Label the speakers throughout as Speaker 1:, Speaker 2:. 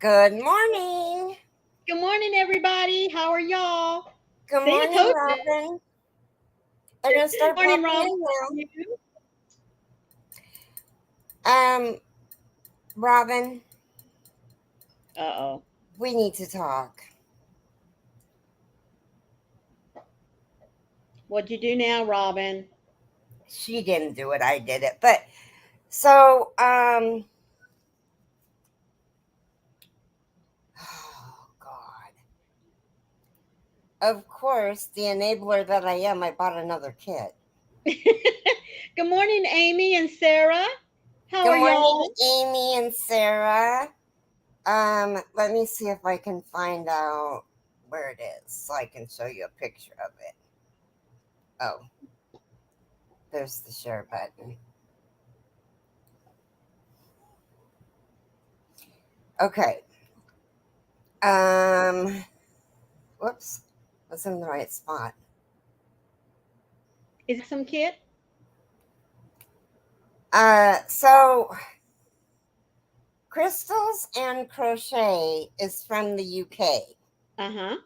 Speaker 1: Good morning.
Speaker 2: Good morning, everybody. How are y'all?
Speaker 1: Good
Speaker 2: See, I
Speaker 1: morning,
Speaker 2: told you.
Speaker 1: Robin. They're gonna start
Speaker 2: Morning,
Speaker 1: popping
Speaker 2: Robin.
Speaker 1: in
Speaker 2: How are you?
Speaker 1: now. Robin,
Speaker 2: Uh-oh.
Speaker 1: we need to talk.
Speaker 2: What'd you do now, Robin?
Speaker 1: She didn't do it, I did it. But so, oh God. Of course, the enabler that I am, I bought another kit.
Speaker 2: Good morning, Amy and Sarah. How
Speaker 1: Good
Speaker 2: are
Speaker 1: morning,
Speaker 2: y'all?
Speaker 1: Amy and Sarah. Let me see if I can find out where it is so I can show you a picture of it. Oh, there's the share button. Okay. Um, Whoops, was in the right spot.
Speaker 2: Is it some kit?
Speaker 1: So crystals and crochet is from the UK,
Speaker 2: Uh-huh.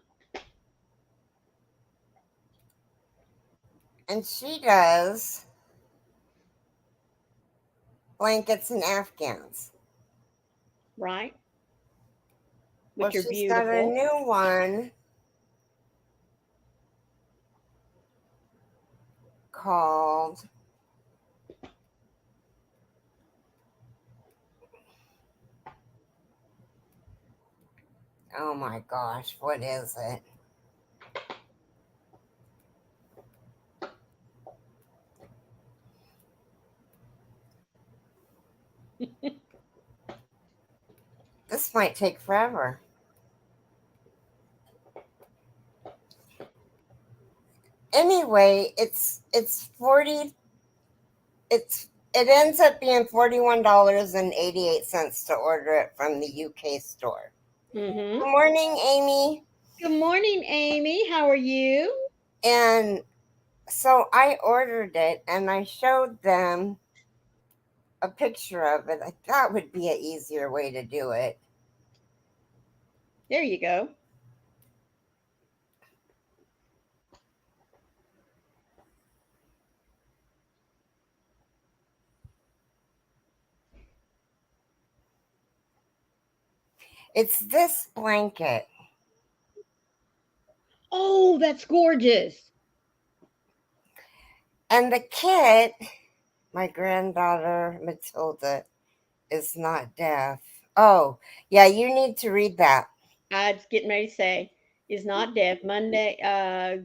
Speaker 1: and she does blankets and afghans.
Speaker 2: Right.
Speaker 1: Well,
Speaker 2: Which are
Speaker 1: she's got a
Speaker 2: beautiful.
Speaker 1: new one called. Oh my gosh, what is it? This might take forever. Anyway, it's 40. It ends up being $41.88 to order it from the UK store.
Speaker 2: Mm-hmm.
Speaker 1: Good morning, Amy.
Speaker 2: Good morning, Amy. How are you?
Speaker 1: And so I ordered it and I showed them a picture of it. I thought would be an easier way to do it.
Speaker 2: There you go.
Speaker 1: It's this blanket.
Speaker 2: Oh, that's gorgeous.
Speaker 1: And the kit, my granddaughter Matilda is not deaf. Oh, yeah, you need to read that.
Speaker 2: I was getting ready to say, is not deaf. Monday,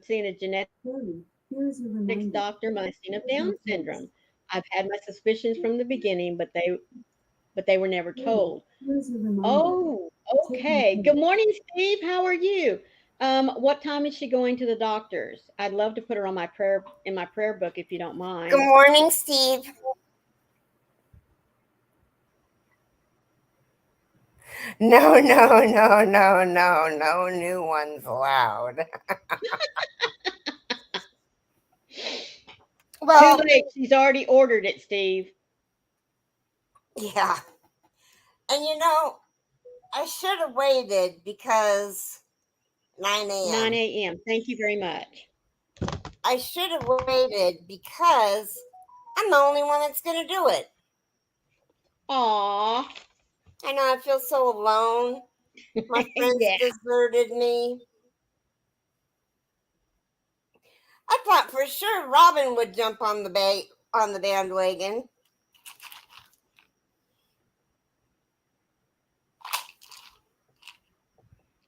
Speaker 2: seeing a genetics
Speaker 3: Yarny, here is your reminder.
Speaker 2: doctor, my
Speaker 3: Take
Speaker 2: scene of
Speaker 3: care of
Speaker 2: Down
Speaker 3: your
Speaker 2: syndrome.
Speaker 3: kids.
Speaker 2: I've had my suspicions from the beginning, but they were never
Speaker 3: Yarny,
Speaker 2: told.
Speaker 3: here is your reminder.
Speaker 2: Oh,
Speaker 3: Take care of
Speaker 2: okay.
Speaker 3: your
Speaker 2: Good
Speaker 3: kids.
Speaker 2: morning, Steve. How are you? What time is she going to the doctor's? I'd love to put her on my prayer book if you don't
Speaker 1: Good
Speaker 2: mind.
Speaker 1: morning, Steve. No, no, no, no, no, no new ones allowed.
Speaker 2: Too
Speaker 1: Well,
Speaker 2: late. She's already ordered it, Steve.
Speaker 1: yeah. And I should have waited because 9 a.m.
Speaker 2: 9 a.m. Thank you very much.
Speaker 1: I should have waited because I'm the only one that's going to do it.
Speaker 2: Aw.
Speaker 1: I know I feel so alone. My friends
Speaker 2: Yeah.
Speaker 1: deserted me. I thought for sure Robin would jump on the bandwagon.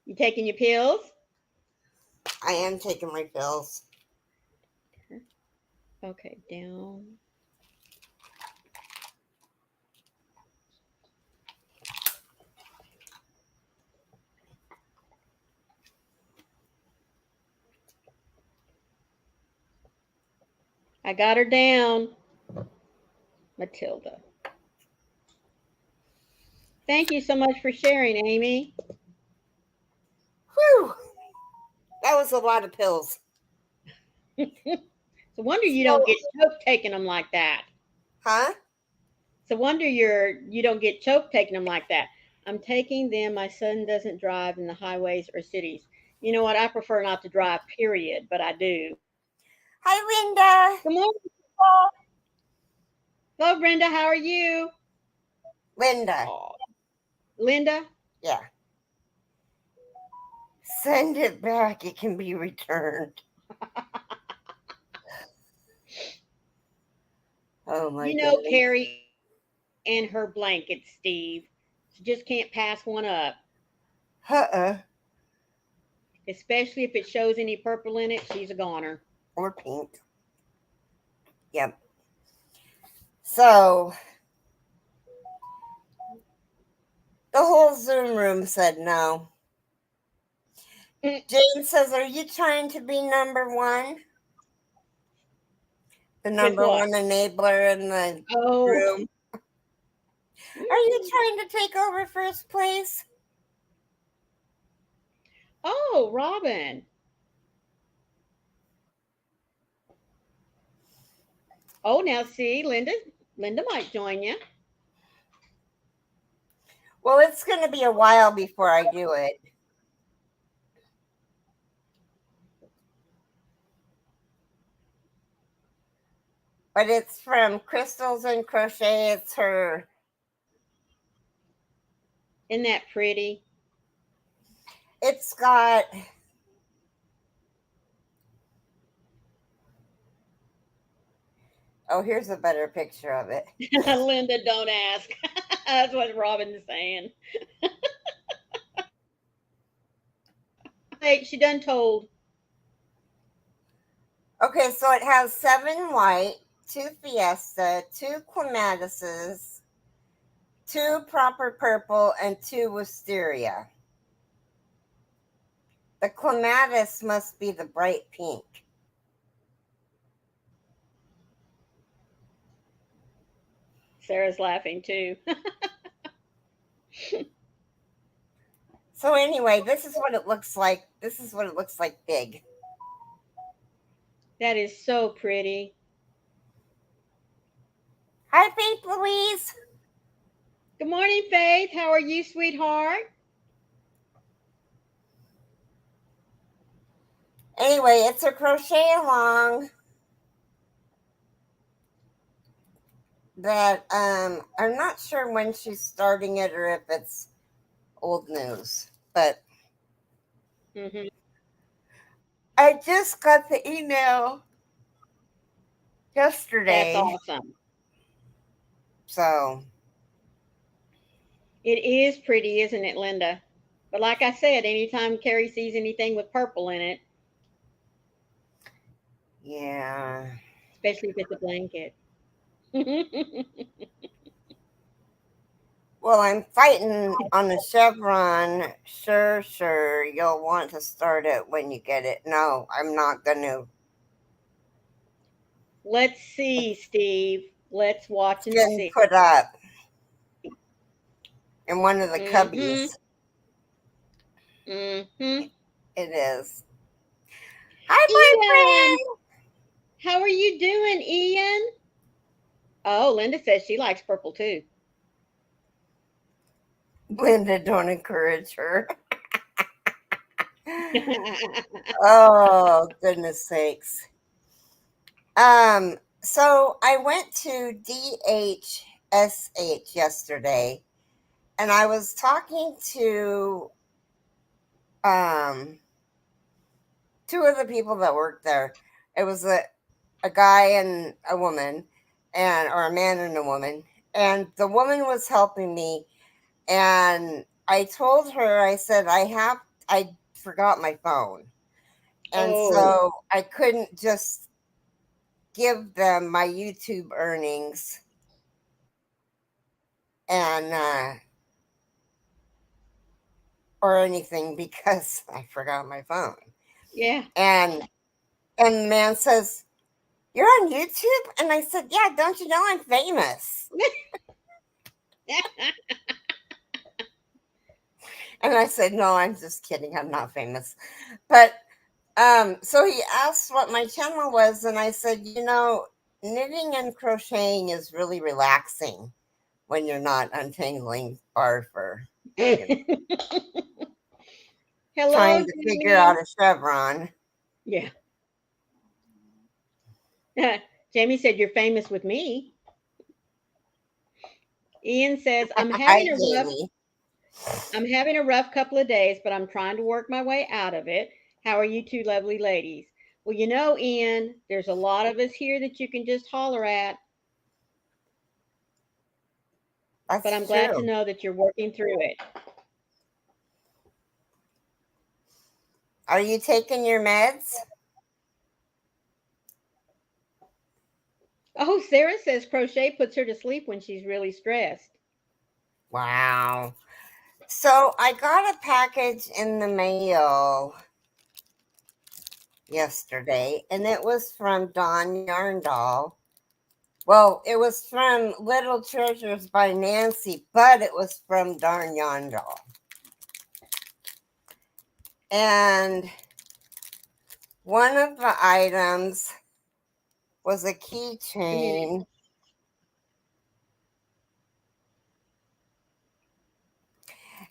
Speaker 2: You taking your pills?
Speaker 1: I am taking my pills.
Speaker 2: Okay, down. I got her down, Matilda. Thank you so much for sharing, Amy.
Speaker 1: Whew, that was a lot of pills.
Speaker 2: It's a wonder you don't
Speaker 1: So,
Speaker 2: get choked taking them like that.
Speaker 1: huh?
Speaker 2: It's a wonder you don't get choked taking them like that. I'm taking them. My son doesn't drive in the highways or cities. You know what? I prefer not to drive, period, but I do.
Speaker 1: Hi, Linda.
Speaker 2: Good morning, Paul. Hello, Brenda. How are you?
Speaker 1: Linda.
Speaker 2: Oh, Linda?
Speaker 1: Yeah. Send it back. It can be returned. Oh my
Speaker 2: You know
Speaker 1: goodness.
Speaker 2: Keri and her blanket, Steve. She just can't pass one up, especially if it shows any purple in it. She's a goner.
Speaker 1: Or pink. Yep. So the whole Zoom room said no. Jane says, "Are you trying to be number one? The
Speaker 2: With
Speaker 1: number
Speaker 2: what?
Speaker 1: one enabler in the
Speaker 2: Oh,
Speaker 1: room? Are you trying to take over first place?"
Speaker 2: oh, Robin. Oh, now see, Linda might join you.
Speaker 1: Well, it's going to be a while before I do it. But it's from Crystals and Crochet. It's her.
Speaker 2: Isn't that pretty?
Speaker 1: It's got. Oh, here's a better picture of it.
Speaker 2: Linda, don't ask. That's what Robin's saying. Hey, she done told.
Speaker 1: Okay, so it has 7 white, 2 Fiesta, 2 Clematises, 2 proper purple, and 2 Wisteria. The Clematis must be the bright pink.
Speaker 2: Sarah's laughing too.
Speaker 1: So anyway, this is what it looks like. This is what it looks like big.
Speaker 2: That is so pretty.
Speaker 1: Hi, Faith Louise.
Speaker 2: Good morning, Faith. How are you, sweetheart?
Speaker 1: Anyway, it's a crochet along that I'm not sure when she's starting it or if it's old news, but
Speaker 2: Mm-hmm.
Speaker 1: I just got the email
Speaker 2: That's
Speaker 1: yesterday.
Speaker 2: awesome.
Speaker 1: So
Speaker 2: It is pretty, isn't it, Linda? But like I said, anytime Keri sees anything with purple in it,
Speaker 1: yeah.
Speaker 2: especially if it's a blanket.
Speaker 1: Well, I'm fighting on the chevron. Sure. You'll want to start it when you get it. No, I'm not going to.
Speaker 2: Let's see, Steve. Let's watch
Speaker 1: It's
Speaker 2: and
Speaker 1: getting
Speaker 2: see.
Speaker 1: put up in one of the
Speaker 2: Mm-hmm.
Speaker 1: cubbies.
Speaker 2: Mm-hmm.
Speaker 1: It is. Hi,
Speaker 2: Ian,
Speaker 1: boyfriend.
Speaker 2: how are you doing, Ian? Oh, Linda says she likes purple too.
Speaker 1: Linda, don't encourage her. Oh, goodness sakes. So I went to DHSH yesterday and I was talking to um 2 of the people that worked there. It was a guy and a woman, and or a man and a woman. And the woman was helping me, and I told her, I said, I forgot my phone. And
Speaker 2: Oh,
Speaker 1: so I couldn't just give them my YouTube earnings and or anything because I forgot my phone.
Speaker 2: yeah.
Speaker 1: And the man says, "You're on YouTube?" And I said, "Yeah, don't you know I'm famous?" And I said, "No, I'm just kidding. I'm not famous." But so he asked what my channel was, and I said, knitting and crocheting is really relaxing when you're not untangling barfur.
Speaker 2: Hello,
Speaker 1: Trying to figure out
Speaker 2: Jamie.
Speaker 1: a chevron.
Speaker 2: Yeah. Jamie said you're famous with me. Ian says
Speaker 1: Hi, Jamie.
Speaker 2: I'm having a rough couple of days, but I'm trying to work my way out of it. How are you two lovely ladies? Well, you know, Ian, there's a lot of us here that you can just holler at, but I'm
Speaker 1: That's
Speaker 2: glad to
Speaker 1: true.
Speaker 2: know that you're working through it.
Speaker 1: Are you taking your meds?
Speaker 2: Oh, Sarah says crochet puts her to sleep when she's really stressed.
Speaker 1: Wow. So I got a package in the mail yesterday, and it was from Dawn Yarndall. Well, it was from Little Treasures by Nancy, but it was from Darn Yarndall. And one of the items was a keychain.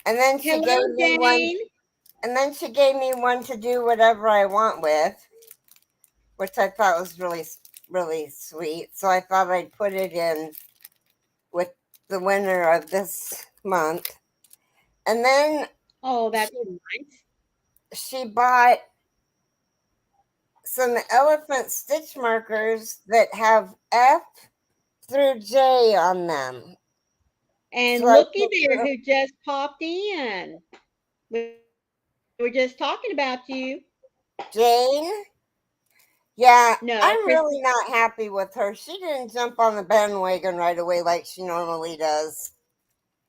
Speaker 1: And then she
Speaker 2: Hello,
Speaker 1: gave me one.
Speaker 2: Jane.
Speaker 1: And then she gave me one to do whatever I want with, which I thought was really, really sweet. So I thought I'd put it in with the winner of this month. And then
Speaker 2: Oh, that's nice.
Speaker 1: she bought some elephant stitch markers that have F through J on them. So
Speaker 2: And
Speaker 1: I
Speaker 2: looky
Speaker 1: put
Speaker 2: there who just popped in. We were just talking about you.
Speaker 1: Jane. Yeah,
Speaker 2: No,
Speaker 1: I'm
Speaker 2: Chris.
Speaker 1: really not happy with her. She didn't jump on the bandwagon right away like she normally does.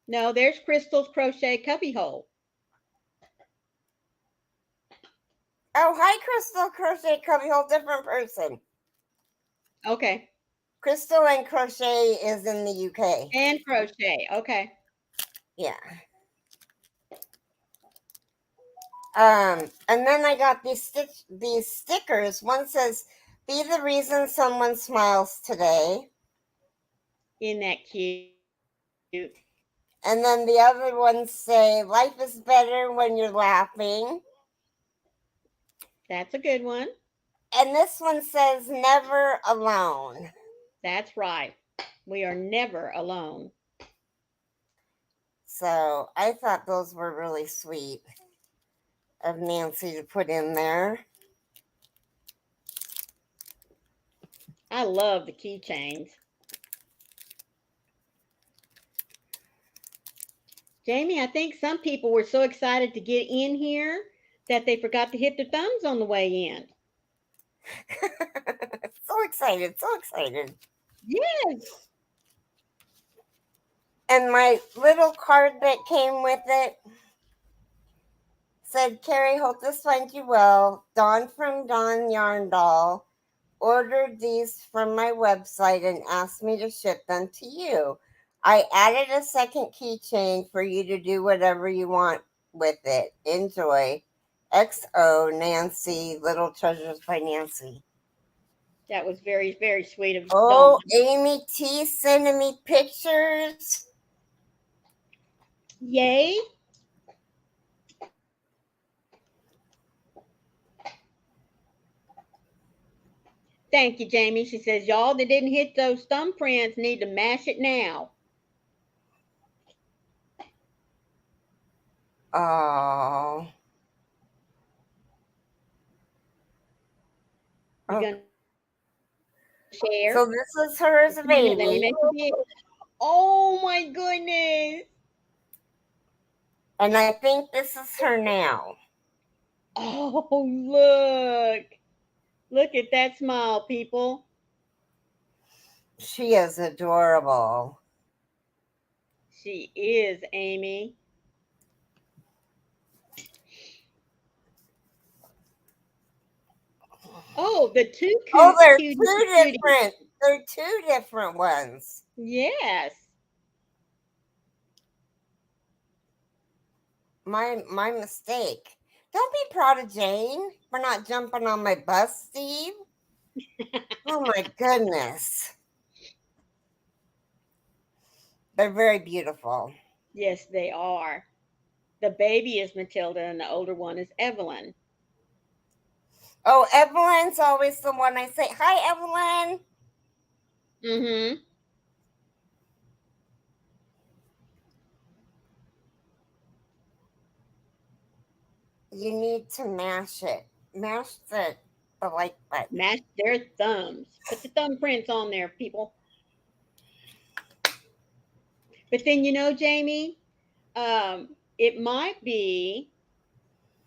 Speaker 2: No, there's Crystal's crochet cubbyhole.
Speaker 1: Oh, hi, Crystal Crochet Cubbyhole, different person.
Speaker 2: Okay.
Speaker 1: Crystal and Crochet is in the UK.
Speaker 2: And crochet. Okay.
Speaker 1: Yeah. And then I got these stickers. One says, "Be the reason someone smiles today,"
Speaker 2: Isn't that cute?
Speaker 1: and then the other ones say, "Life is better when you're laughing,"
Speaker 2: That's a good one.
Speaker 1: and this one says, "Never alone."
Speaker 2: That's right. We are never alone.
Speaker 1: So I thought those were really sweet of Nancy to put in there.
Speaker 2: I love the keychains. Jamie, I think some people were so excited to get in here that they forgot to hit their thumbs on the way in.
Speaker 1: So excited, so excited.
Speaker 2: Yes.
Speaker 1: And my little card that came with it said, "Keri, hope this finds you well. Dawn from Dawn Yarn Doll ordered these from my website and asked me to ship them to you. I added a second keychain for you to do whatever you want with it. Enjoy. XO Nancy, Little Treasures by Nancy."
Speaker 2: That was very, very sweet of Dawn.
Speaker 1: Oh, Amy T sending me pictures.
Speaker 2: Yay. Thank you, Jamie. She says, y'all that didn't hit those thumbprints need to mash it now.
Speaker 1: Oh.
Speaker 2: You
Speaker 1: Oh.
Speaker 2: gonna share?
Speaker 1: So this is her as a
Speaker 2: Come on here, let me
Speaker 1: baby.
Speaker 2: make you big. Oh my goodness.
Speaker 1: And I think this is her now.
Speaker 2: Oh, look. Look at that smile, people.
Speaker 1: She is adorable.
Speaker 2: She is, Amy. Oh, the two
Speaker 1: Oh, they're
Speaker 2: cuties.
Speaker 1: two different. They're two different ones.
Speaker 2: Yes.
Speaker 1: My mistake. Don't be proud of Jane for not jumping on my bus, Steve. Oh my goodness. They're very beautiful.
Speaker 2: Yes, they are. The baby is Matilda, and the older one is Evelyn.
Speaker 1: Oh, Evelyn's always the one I say, hi, Evelyn.
Speaker 2: Mm-hmm.
Speaker 1: You need to mash it. Mash the like button.
Speaker 2: Match their thumbs. Put the thumbprints on there, people. But then Jamie, it might be,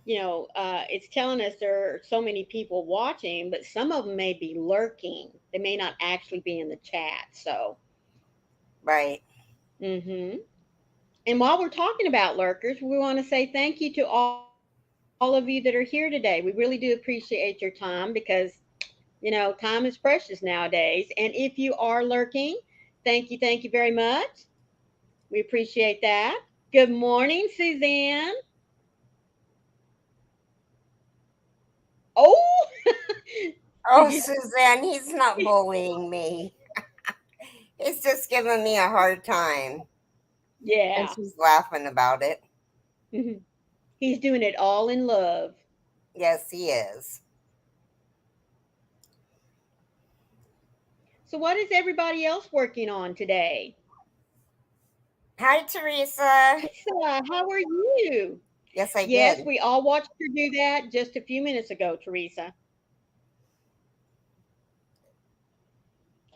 Speaker 2: it's telling us there are so many people watching, but some of them may be lurking. They may not actually be in the chat. So,
Speaker 1: Right.
Speaker 2: mm-hmm. And while we're talking about lurkers, we want to say thank you to all of you that are here today. We really do appreciate your time because, time is precious nowadays. And if you are lurking, thank you very much. We appreciate that. Good morning, Suzanne. Oh, did
Speaker 1: Oh,
Speaker 2: you?
Speaker 1: Suzanne, he's not bullying me. He's just giving me a hard time. And
Speaker 2: Yeah.
Speaker 1: she's laughing about it.
Speaker 2: He's doing it all in love.
Speaker 1: Yes, he is.
Speaker 2: So, what is everybody else working on today?
Speaker 1: Hi, Teresa.
Speaker 2: Teresa, how are you?
Speaker 1: Yes, I
Speaker 2: Yes,
Speaker 1: did.
Speaker 2: we all watched her do that just a few minutes ago, Teresa.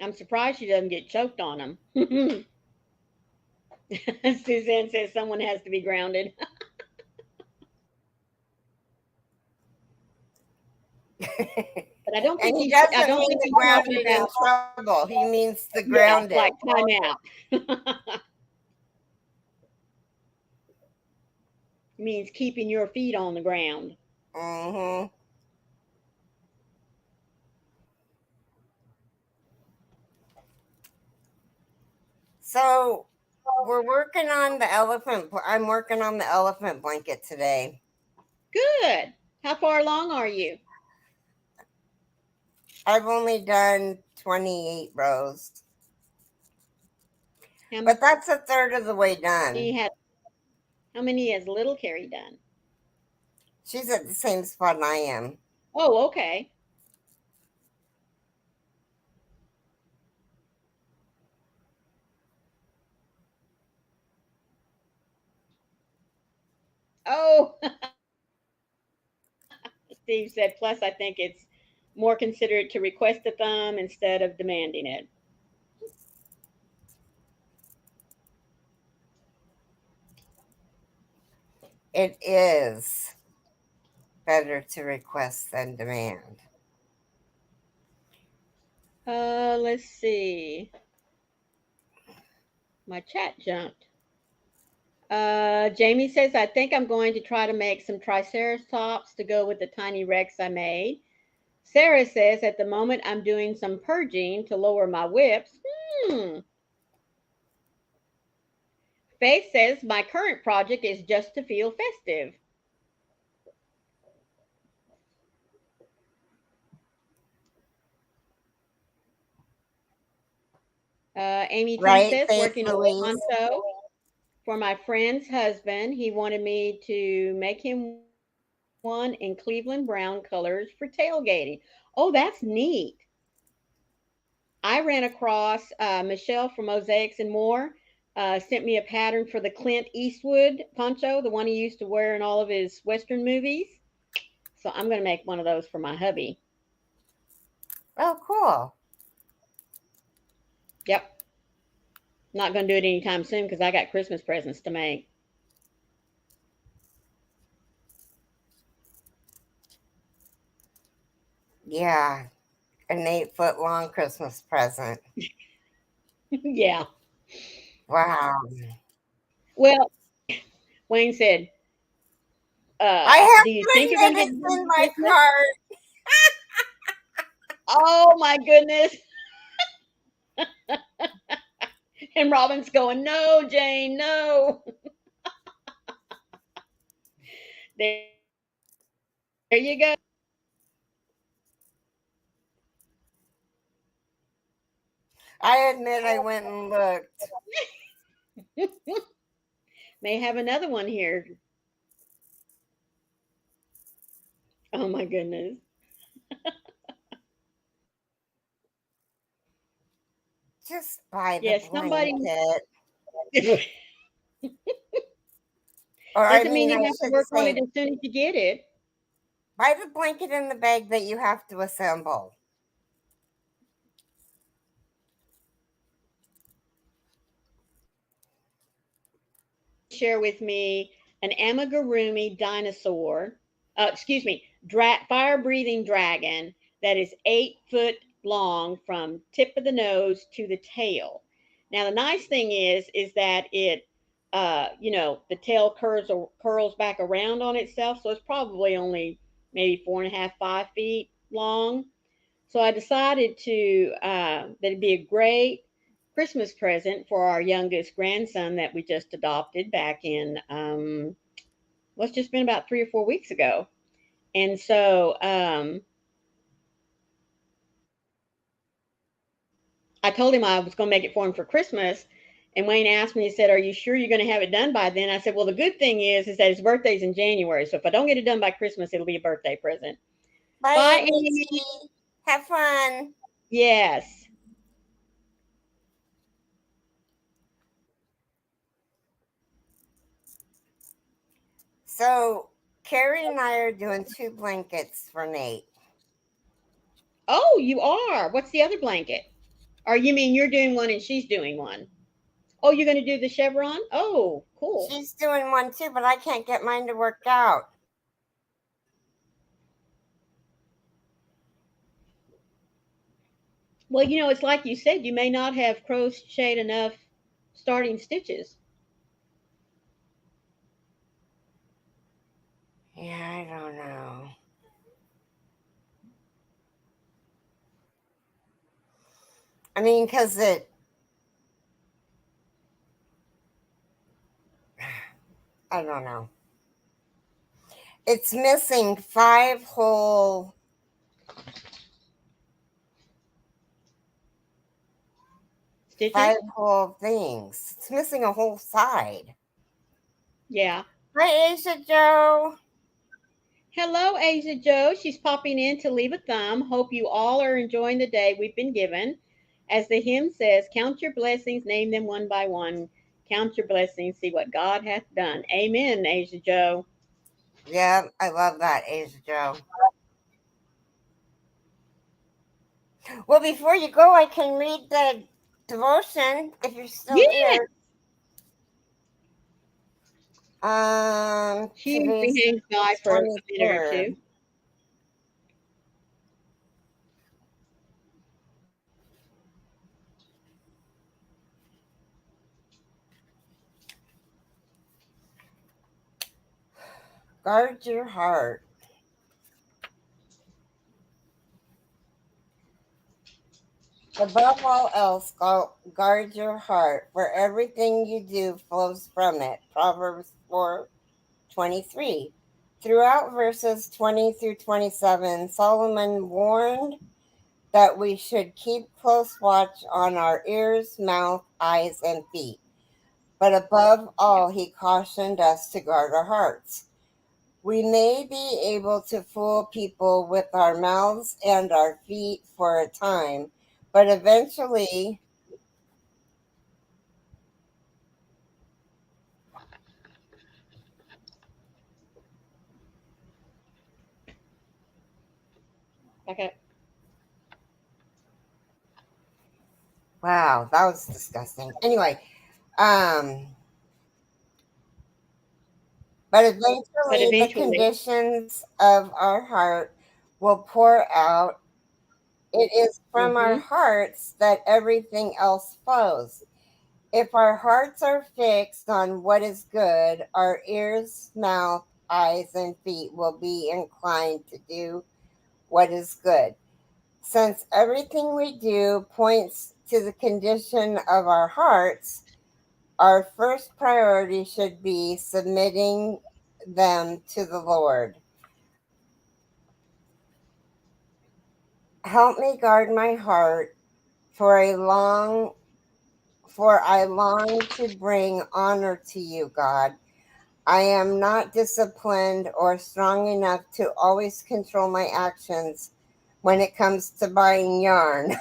Speaker 2: I'm surprised she doesn't get choked on them. Suzanne says someone has to be grounded. But I don't
Speaker 1: And
Speaker 2: think
Speaker 1: he
Speaker 2: I
Speaker 1: doesn't
Speaker 2: don't
Speaker 1: mean
Speaker 2: think
Speaker 1: the
Speaker 2: he's talking
Speaker 1: grounded in
Speaker 2: about,
Speaker 1: trouble. He means the
Speaker 2: yeah,
Speaker 1: grounded.
Speaker 2: like timeout. It means keeping your feet on the ground.
Speaker 1: Mm-hmm. So we're working on the elephant. I'm working on the elephant blanket today.
Speaker 2: Good. How far along are you?
Speaker 1: I've only done 28 rows,
Speaker 2: How
Speaker 1: but that's a third of the way
Speaker 2: many
Speaker 1: done.
Speaker 2: has how many has little Keri done?
Speaker 1: She's at the same spot I am.
Speaker 2: Oh, okay. Oh, Steve said, plus I think it's more considerate to request a thumb instead of demanding it.
Speaker 1: It is better to request than demand.
Speaker 2: Let's see. My chat jumped. Jamie says, I think I'm going to try to make some triceratops to go with the tiny Rex I made. Sarah says, at the moment, I'm doing some purging to lower my whips. Faith says, my current project is just to feel festive. Amy T
Speaker 1: Right,
Speaker 2: says,
Speaker 1: Faith
Speaker 2: working on a
Speaker 1: Louise?
Speaker 2: poncho for my friend's husband. He wanted me to make him one in Cleveland brown colors for tailgating. Oh, that's neat. I ran across Michelle from Mosaics and More, sent me a pattern for the Clint Eastwood poncho, the one he used to wear in all of his Western movies. So I'm going to make one of those for my hubby.
Speaker 1: Oh, cool.
Speaker 2: Yep. Not going to do it anytime soon because I got Christmas presents to make.
Speaker 1: Yeah, an 8 foot long Christmas present.
Speaker 2: Yeah.
Speaker 1: Wow.
Speaker 2: Well, Wayne said,
Speaker 1: I have
Speaker 2: do you think you're
Speaker 1: my
Speaker 2: going to get
Speaker 1: minutes
Speaker 2: done
Speaker 1: in
Speaker 2: for
Speaker 1: my
Speaker 2: Christmas?
Speaker 1: cart.
Speaker 2: Oh my goodness. And Robin's going, no, Jane, no. There you go.
Speaker 1: I admit I went and looked.
Speaker 2: May have another one here. Oh my goodness.
Speaker 1: Just buy the
Speaker 2: Yes, somebody
Speaker 1: blanket. Or, I
Speaker 2: doesn't
Speaker 1: mean,
Speaker 2: mean
Speaker 1: I
Speaker 2: you have to
Speaker 1: should
Speaker 2: work on
Speaker 1: say,
Speaker 2: it as soon as you get it.
Speaker 1: buy the blanket in the bag that you have to assemble.
Speaker 2: Share with me an amigurumi dinosaur, excuse me, fire breathing dragon that is 8 foot long from tip of the nose to the tail. Now the nice thing is that it, the tail curls back around on itself, so it's probably only maybe 4.5, 5 feet long. So I decided that it'd be a great Christmas present for our youngest grandson that we just adopted back in well, it's just been about 3 or 4 weeks ago. And so I told him I was going to make it for him for Christmas. And Wayne asked me, he said, "Are you sure you're going to have it done by then?" I said, "Well, the good thing is that his birthday's in January. So if I don't get it done by Christmas, it'll be a birthday present."
Speaker 1: Bye,
Speaker 2: Bye,
Speaker 1: Amy
Speaker 2: Amy.
Speaker 1: T. Have fun.
Speaker 2: Yes.
Speaker 1: So, Keri and I are doing 2 blankets for Nate.
Speaker 2: Oh, you are. What's the other blanket? Or you mean you're doing one and she's doing one? Oh, you're going to do the chevron? Oh, cool.
Speaker 1: She's doing one too, but I can't get mine to work out.
Speaker 2: Well, it's like you said, you may not have crocheted enough starting stitches.
Speaker 1: Yeah, I don't know. I mean, because I don't know. It's missing five
Speaker 2: Stitches?
Speaker 1: whole things. It's missing a whole side.
Speaker 2: Yeah.
Speaker 1: Hi, Asia Joe.
Speaker 2: Hello, Asia Joe. She's popping in to leave a thumb. Hope you all are enjoying the day we've been given. As the hymn says, count your blessings, name them one by one. Count your blessings, see what God hath done. Amen, Asia Joe.
Speaker 1: Yeah, I love that, Asia Joe. Well, before you go, I can read the devotion if you're still
Speaker 2: Yeah.
Speaker 1: here.
Speaker 2: She
Speaker 1: Today's
Speaker 2: usually hangs
Speaker 1: the
Speaker 2: by for a minute or
Speaker 1: 23rd.
Speaker 2: two.
Speaker 1: Guard your heart. Above all else, guard your heart, for everything you do flows from it. Proverbs 4:23. Throughout verses 20 through 27, Solomon warned that we should keep close watch on our ears, mouth, eyes, and feet. But above
Speaker 2: Yeah.
Speaker 1: all, he cautioned us to guard our hearts. We may be able to fool people with our mouths and our feet for a time, but eventually,
Speaker 2: Okay.
Speaker 1: wow, that was disgusting. Anyway, um, but
Speaker 2: But
Speaker 1: eventually the
Speaker 2: eventually,
Speaker 1: conditions of our heart will pour out. It is from our
Speaker 2: mm-hmm.
Speaker 1: hearts that everything else flows. If our hearts are fixed on what is good, our ears, mouth, eyes, and feet will be inclined to do what is good. Since everything we do points to the condition of our hearts, our first priority should be submitting them to the Lord. Help me guard my heart for a long for I long to bring honor to you, God. I am not disciplined or strong enough to always control my actions when it comes to buying yarn.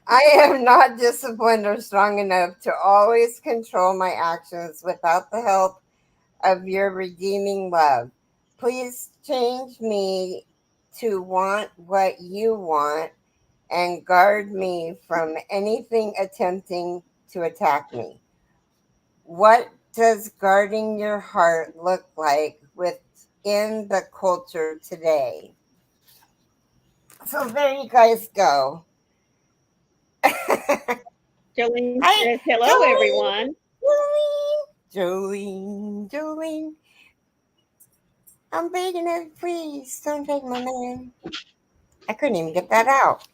Speaker 1: I am not disciplined or strong enough to always control my actions without the help of your redeeming love. Please change me to want what you want and guard me from anything attempting to attack me. What does guarding your heart look like within the culture today? So there you guys go.
Speaker 2: Jolene
Speaker 1: Hi,
Speaker 2: says, hello,
Speaker 1: Jolene.
Speaker 2: everyone.
Speaker 1: Jolene. I'm begging her, please don't take my man. I couldn't even get that out.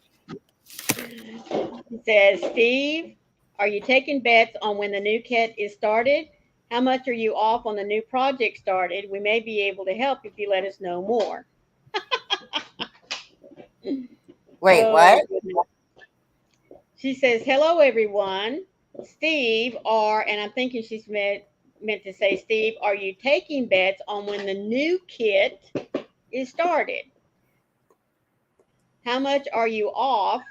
Speaker 2: He says, Steve, are you taking bets on when the new kit is started? How much are you off on the new project started? We may be able to help if you let us know more.
Speaker 1: Wait,
Speaker 2: Oh,
Speaker 1: what?
Speaker 2: goodness. She says, hello, everyone. Steve, and I'm thinking she's meant to say, Steve, are you taking bets on when the new kit is started? How much are you off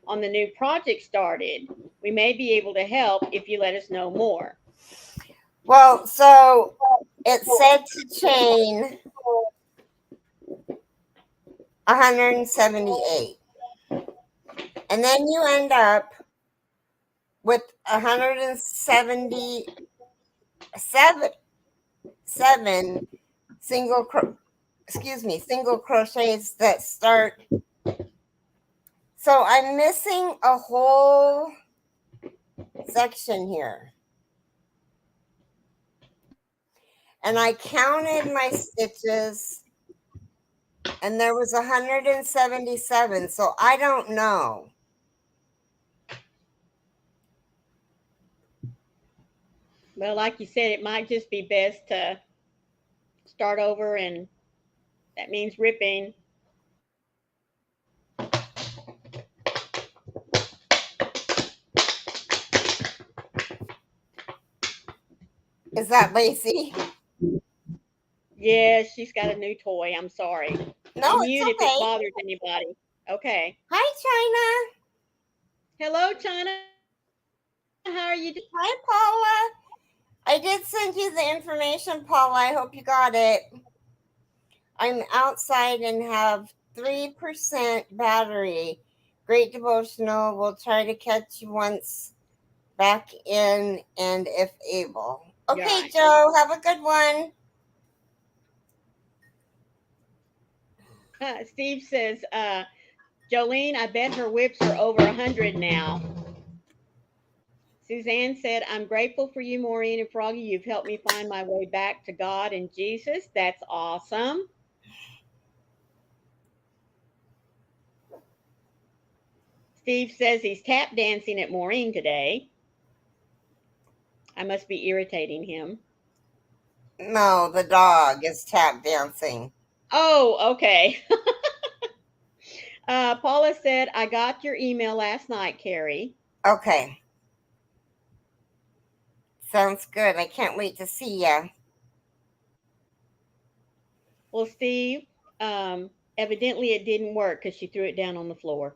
Speaker 2: on the new project started? We may be able to help if you let us know more.
Speaker 1: Well, so it said to chain 178. And then you end up with 177 single crochets that start. So I'm missing a whole section here. And I counted my stitches and there was 177. So I don't know.
Speaker 2: Well, like you said, it might just be best to start over, and that means ripping.
Speaker 1: Is that Lacey?
Speaker 2: Yes, she's got a new toy. I'm sorry.
Speaker 1: No,
Speaker 2: And
Speaker 1: it's
Speaker 2: mute if it
Speaker 1: okay.
Speaker 2: bothers anybody. Okay.
Speaker 1: Hi, China.
Speaker 2: Hello, China. How are you doing?
Speaker 1: Hi, Paula. I did send you the information, Paula. I hope you got it. I'm outside and have 3% battery. Great devotional. We'll try to catch you once back in and if able. Okay,
Speaker 2: Right.
Speaker 1: Joe, have a good one.
Speaker 2: Steve says, Jolene, I bet her whips are over 100 now. Suzanne said, I'm grateful for you, Maureen and Froggy. You've helped me find my way back to God and Jesus. That's awesome. Steve says he's tap dancing at Maureen today. I must be irritating him.
Speaker 1: No, the dog is tap dancing.
Speaker 2: Oh, okay. Paula said, I got your email last night, Keri.
Speaker 1: Okay. Sounds good. I can't wait to see ya.
Speaker 2: Well, Steve, evidently it didn't work because she threw it down on the floor.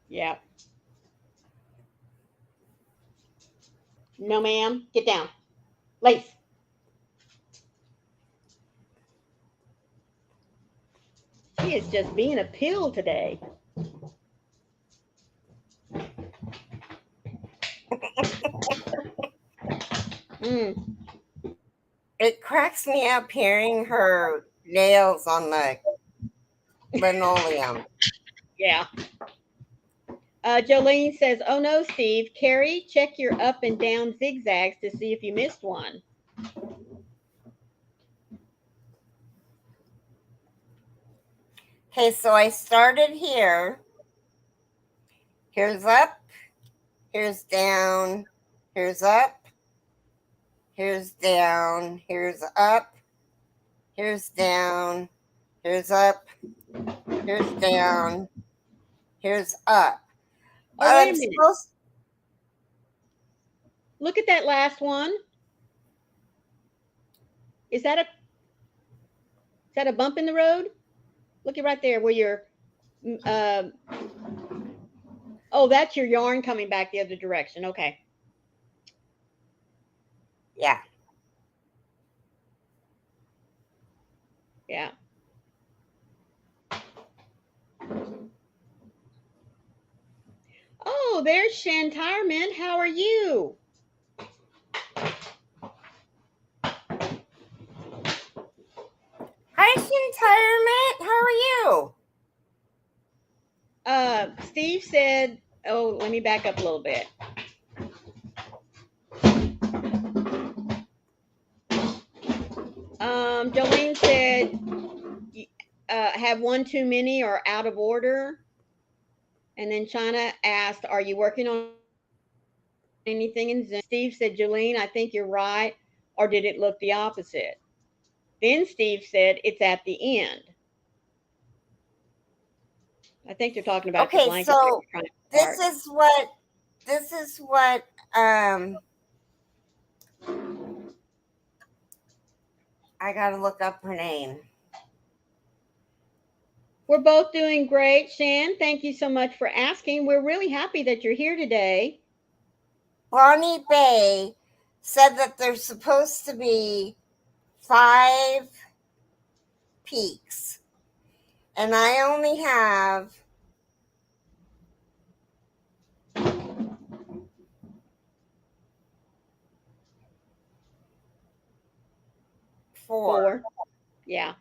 Speaker 2: Yeah. No, ma'am. Get down. Lace. She is just being a pill today.
Speaker 1: It cracks me up hearing her nails on the linoleum.
Speaker 2: Yeah. Jolene says, oh no, Steve. Keri, check your up and down zigzags to see if you missed one.
Speaker 1: Okay, so I started here. Here's up, here's down, here's up, here's down, here's up, here's down, here's up, here's down, here's up.
Speaker 2: Oh,
Speaker 1: But
Speaker 2: wait
Speaker 1: I'm
Speaker 2: a minute.
Speaker 1: supposed.
Speaker 2: Look at that last one. Is that a bump in the road? Look at right there where you're. Uh, oh, that's your yarn coming back the other direction. Okay.
Speaker 1: Yeah.
Speaker 2: Yeah. Oh, there's Shantirement. How are you?
Speaker 1: Hi, Shantirement. How are you?
Speaker 2: Steve said, oh, let me back up a little bit. Jolene said, have one too many or out of order. And then China asked, are you working on anything in Zoom? Steve said, Jolene, I think you're right. Or did it look the opposite? Then Steve said, it's at the end. I think they're talking about the
Speaker 1: Okay,
Speaker 2: blanket
Speaker 1: so
Speaker 2: trying to
Speaker 1: this
Speaker 2: start.
Speaker 1: is what I gotta look up her name.
Speaker 2: We're both doing great, Shan. Thank you so much for asking. We're really happy that you're here today.
Speaker 1: Bonnie Bay said that there's supposed to be 5 peaks, and I only have 4.
Speaker 2: 4. Yeah.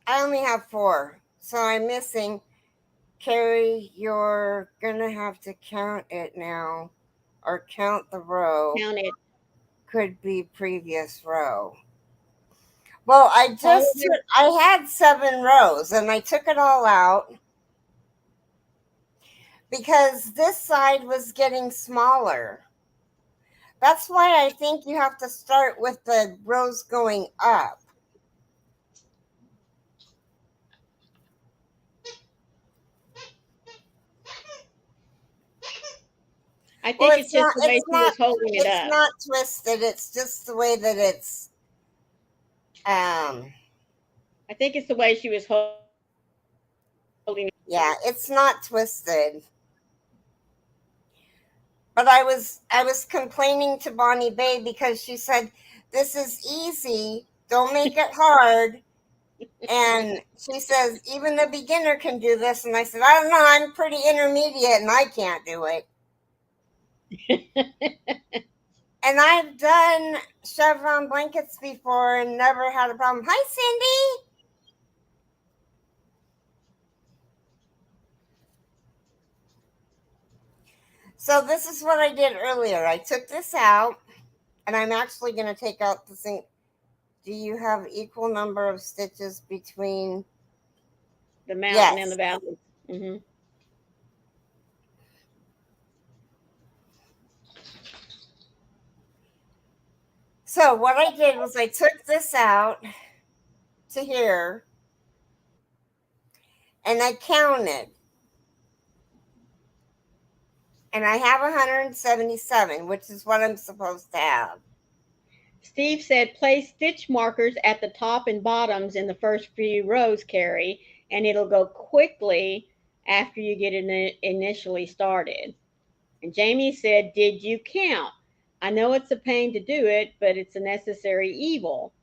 Speaker 1: I only have 4, so I'm missing. Keri, you're gonna have to count it now, or count the row.
Speaker 2: Count it.
Speaker 1: Could be previous row. Well, I had 7 rows, and I took it all out because this side was getting smaller. That's why I think you have to start with the rows going up.
Speaker 2: I think it's just
Speaker 1: not.
Speaker 2: the way she was holding it
Speaker 1: It's
Speaker 2: up.
Speaker 1: not twisted. It's just the way that it's.
Speaker 2: I think it's the way she was holding it.
Speaker 1: Yeah, it's not twisted. But I was complaining to Bonnie Bay because she said, "This is easy. Don't make it hard." And she says, "Even the beginner can do this." And I said, "I don't know. I'm pretty intermediate, and I can't do it." And I've done chevron blankets before and never had a problem. Hi, Cindy. So this is what I did earlier. I took this out, and I'm actually going to take out the thing. Do you have equal number of stitches between
Speaker 2: the mountain and the valley? Mm-hmm.
Speaker 1: So what I did was I took this out to here, and I counted. And I have 177, which is what I'm supposed to have.
Speaker 2: Steve said, place stitch markers at the top and bottoms in the first few rows, Keri, and it'll go quickly after you get it initially started. And Jamie said, did you count? I know it's a pain to do it, but it's a necessary evil.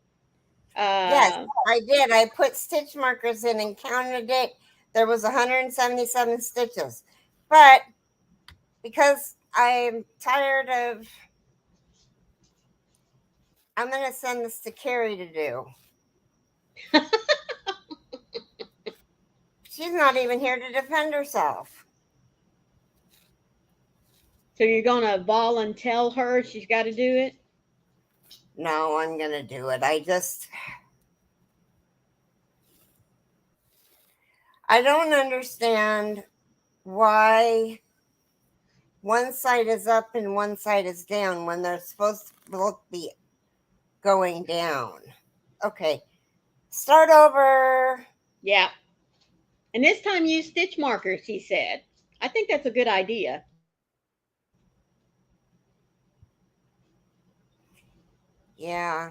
Speaker 1: Yes, I did. I put stitch markers in and counted it. There was 177 stitches. But because I'm tired of, I'm going to send this to Keri to do. She's not even here to defend herself.
Speaker 2: So you're going to volunteer her she's got to do it?
Speaker 1: No, I'm going to do it. I don't understand why one side is up and one side is down when they're supposed to both be going down. Okay. Start over.
Speaker 2: Yeah. And this time use stitch markers, he said. I think that's a good idea.
Speaker 1: Yeah.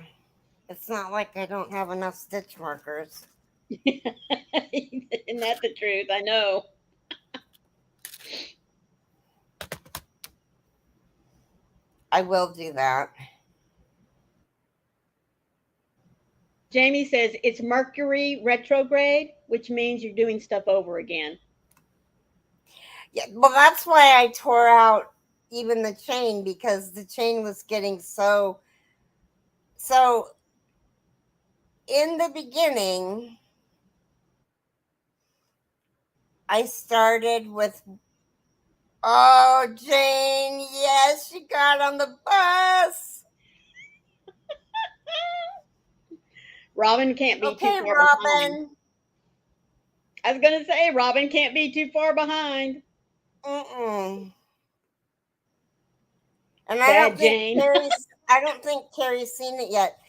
Speaker 1: It's not like I don't have enough stitch markers.
Speaker 2: Isn't that the truth? I know.
Speaker 1: I will do that.
Speaker 2: Jamie says it's Mercury retrograde, which means you're doing stuff over again.
Speaker 1: Yeah, well, that's why I tore out even the chain because the chain was getting so in the beginning I started with oh Jane, yes, she got on the bus.
Speaker 2: Robin can't be too
Speaker 1: Okay,
Speaker 2: far behind.
Speaker 1: Robin.
Speaker 2: I was going to say, Robin can't be too far behind.
Speaker 1: Mm-mm. And
Speaker 2: Bad Jane.
Speaker 1: I don't think Keri's seen it yet.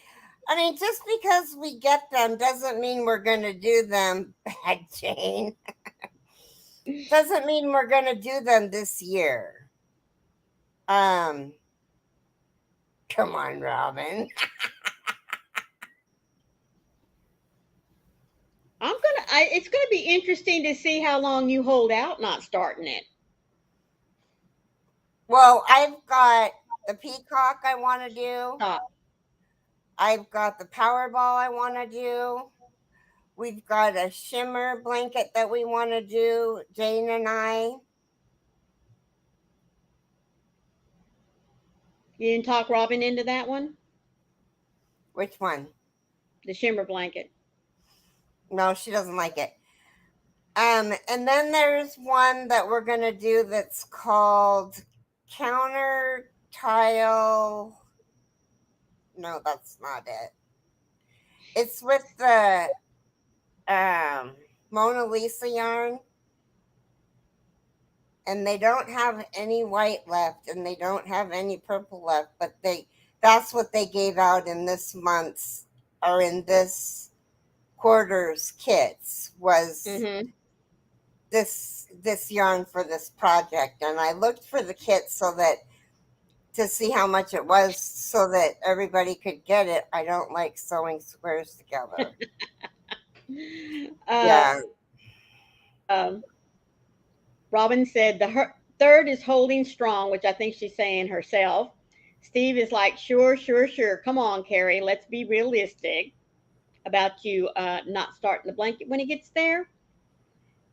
Speaker 1: I mean, just because we get them doesn't mean we're going to do them, bad Jane. Doesn't mean we're going to do them this year. Um, Come on, Robin.
Speaker 2: It's gonna be interesting to see how long you hold out not starting it.
Speaker 1: Well, I've got the peacock I want to do.
Speaker 2: Stop.
Speaker 1: I've got the Powerball I want to do. We've got a shimmer blanket that we want to do, Jane and I.
Speaker 2: You didn't talk Robin into that one?
Speaker 1: Which one?
Speaker 2: The shimmer blanket.
Speaker 1: No, she doesn't like it. And then there's one that we're gonna do that's called counter tile. No, that's not it. It's with the Mona Lisa yarn, and they don't have any white left, and they don't have any purple left. But that's what they gave out in this month's or in this quarter's kits was
Speaker 2: Mm-hmm.
Speaker 1: this yarn for this project. And I looked for the kit so that to see how much it was so that everybody could get it. I don't like sewing squares together. Yeah.
Speaker 2: Robin said third is holding strong, which I think she's saying herself. Steve is like, sure, sure, sure. Come on, Keri. Let's be realistic about you not starting the blanket when it gets there.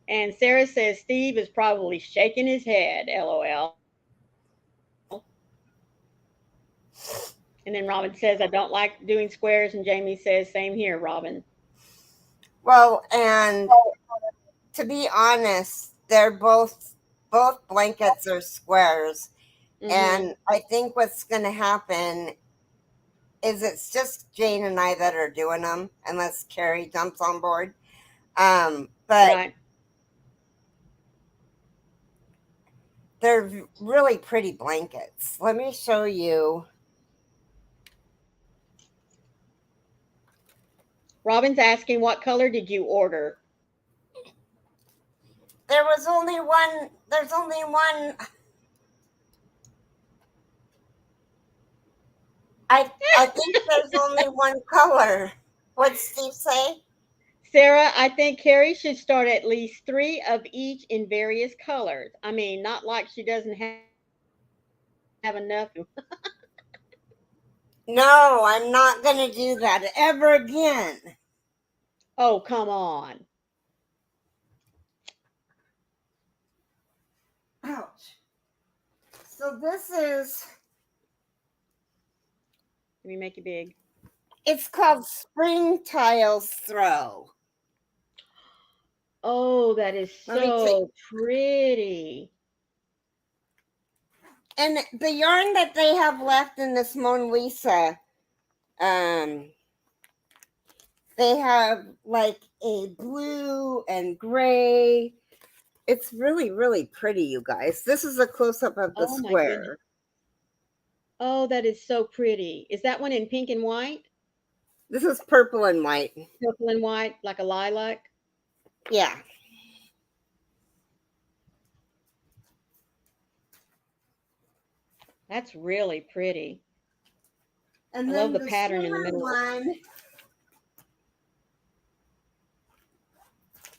Speaker 2: And Sarah says Steve is probably shaking his head, lol. And then Robin says, I don't like doing squares. And Jamie says, same here, Robin.
Speaker 1: Well, and to be honest, they're both blankets are squares.
Speaker 2: Mm-hmm.
Speaker 1: And I think what's going to happen is it's just Jane and I that are doing them, unless Keri jumps on board. But
Speaker 2: Right.
Speaker 1: they're really pretty blankets. Let me show you.
Speaker 2: Robin's asking, what color did you order?
Speaker 1: There was only one. There's only one. I think there's only one color. What'd Steve say?
Speaker 2: Sarah, I think Keri should start at least 3 of each in various colors. I mean, not like she doesn't have enough.
Speaker 1: No, I'm not going to do that ever again.
Speaker 2: Oh, come on.
Speaker 1: Ouch. So this is,
Speaker 2: Let me make it big.
Speaker 1: it's called Spring Tiles Throw.
Speaker 2: Oh, that is so pretty.
Speaker 1: And the yarn that they have left in this Mona Lisa, they have like a blue and gray. It's really, really pretty, you guys. This is a close-up of the
Speaker 2: Oh my goodness.
Speaker 1: square.
Speaker 2: Oh, that is so pretty. Is that one in pink and white?
Speaker 1: This is purple and white.
Speaker 2: Purple and white, like a lilac.
Speaker 1: Yeah.
Speaker 2: That's really pretty.
Speaker 1: And
Speaker 2: I love
Speaker 1: then
Speaker 2: the
Speaker 1: the
Speaker 2: pattern in the
Speaker 1: shimmer
Speaker 2: middle.
Speaker 1: one.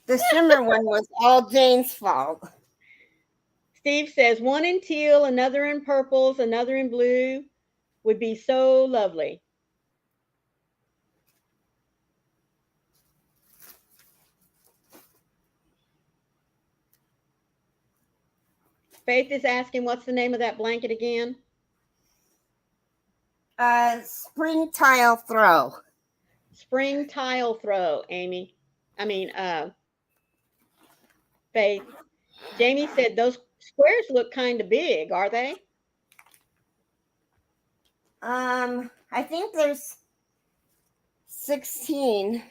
Speaker 1: The shimmer one was all Jane's fault.
Speaker 2: Steve says one in teal, another in purples, another in blue would be so lovely. Faith is asking, what's the name of that blanket again?
Speaker 1: Spring tile throw.
Speaker 2: Spring tile throw, Amy. I mean, Faith. Jamie said those squares look kind of big, are they?
Speaker 1: I think there's 16.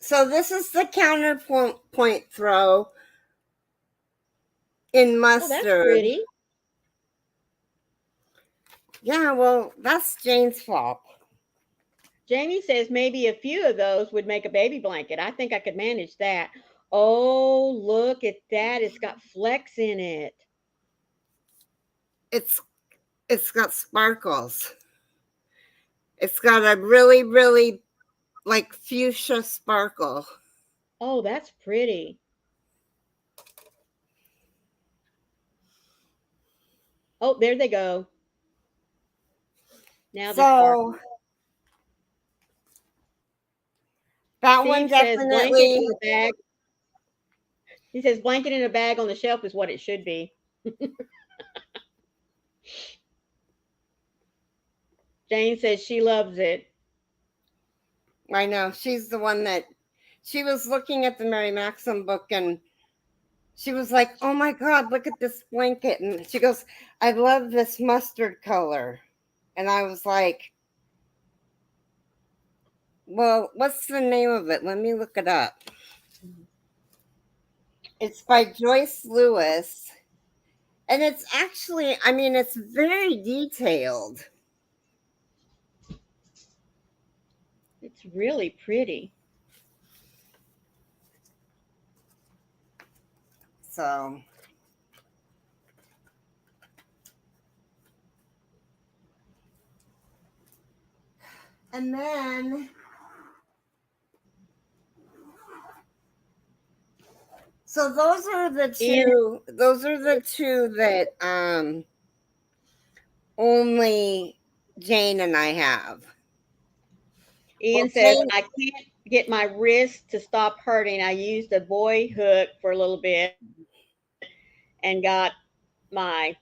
Speaker 1: So this is the counterpoint throw in
Speaker 2: Oh, that's
Speaker 1: mustard.
Speaker 2: pretty.
Speaker 1: Yeah, well, that's Jane's fault.
Speaker 2: Jamie says maybe a few of those would make a baby blanket. I think I could manage that. Oh, look at that. It's got flecks in it.
Speaker 1: It's got sparkles. It's got a really, really like fuchsia sparkle.
Speaker 2: Oh, that's pretty. Oh, there they go. Now they're sparkling.
Speaker 1: So that one
Speaker 2: Steve says blanket
Speaker 1: definitely.
Speaker 2: in the bag. He says blanket in a bag on the shelf is what it should be. Jane says she loves it.
Speaker 1: I know, she's the one that she was looking at the Mary Maxim book and she was like, oh my God, look at this blanket. And she goes, I love this mustard color. And I was like, well, what's the name of it? Let me look it up. It's by Joyce Lewis. And it's actually, I mean, it's very detailed.
Speaker 2: It's really pretty.
Speaker 1: So, and then, so those are the two. Those are the two that only Jane and I have.
Speaker 2: Ian
Speaker 1: Well,
Speaker 2: says,
Speaker 1: Jane,
Speaker 2: I can't get my wrist to stop hurting. I used a boy hook for a little bit and got my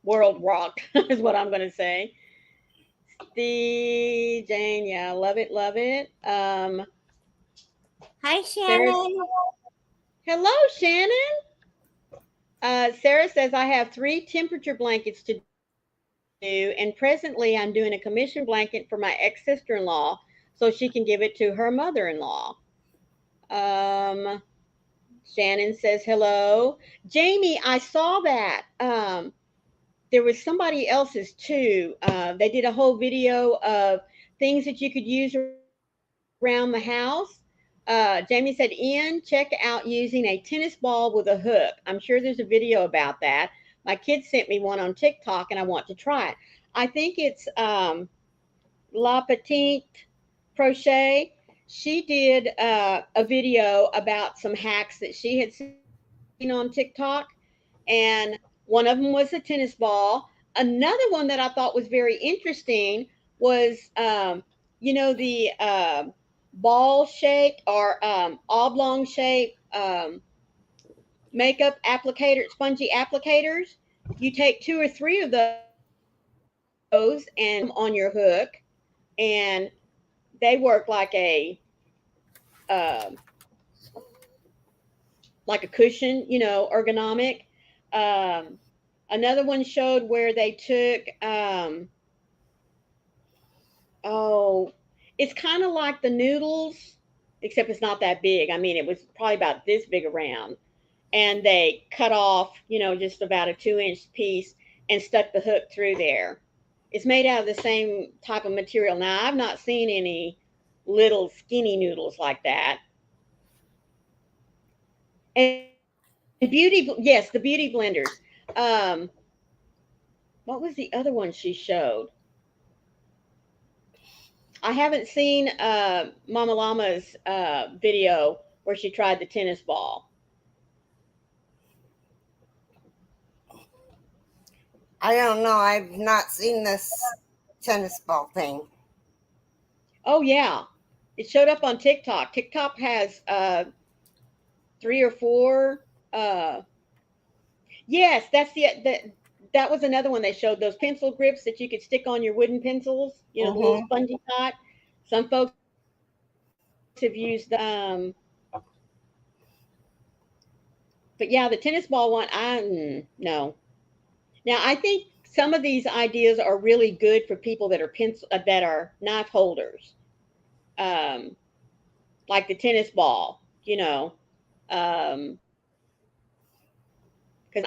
Speaker 2: world rocked, is what I'm going to say. Steve, Jane, yeah, love it, love it.
Speaker 1: hi
Speaker 2: Sarah,
Speaker 1: Shannon.
Speaker 2: hello, Shannon. Sarah says, I have 3 temperature blankets to do, and presently I'm doing a commission blanket for my ex-sister-in-law so she can give it to her mother-in-law. Um, Shannon says, hello. Jamie, I saw that. There was somebody else's too. They did a whole video of things that you could use around the house. Jamie said, Ian, check out using a tennis ball with a hook. I'm sure there's a video about that. My kids sent me one on TikTok and I want to try it. I think it's La Petite Crochet. She did a video about some hacks that she had seen on TikTok, and one of them was a tennis ball. Another one that I thought was very interesting was, the ball shaped or oblong shaped makeup applicator, spongy applicators. You take 2 or 3 of those and put them on your hook, and they work uh, like a cushion, ergonomic. Um, Another one showed where they took, oh, it's kind of like the noodles, except it's not that big. I mean, it was probably about this big around. And they cut off, just about a 2-inch piece and stuck the hook through there. It's made out of the same type of material. Now, I've not seen any little skinny noodles like that. And beauty, yes, the beauty blenders. Um, what was the other one she showed? I haven't seen Mama Llama's video where she tried the tennis ball.
Speaker 1: I don't know. I've not seen this tennis ball thing.
Speaker 2: Oh yeah, it showed up on TikTok. TikTok has three or four. Uh, yes, that's that was another one they showed. Those pencil grips that you could stick on your wooden pencils. You know, the little
Speaker 1: Mm-hmm.
Speaker 2: spongy type. Some folks have used those. But yeah, the tennis ball one, no. Now I think some of these ideas are really good for people that are pencil that are knife holders, um, like the tennis ball. Because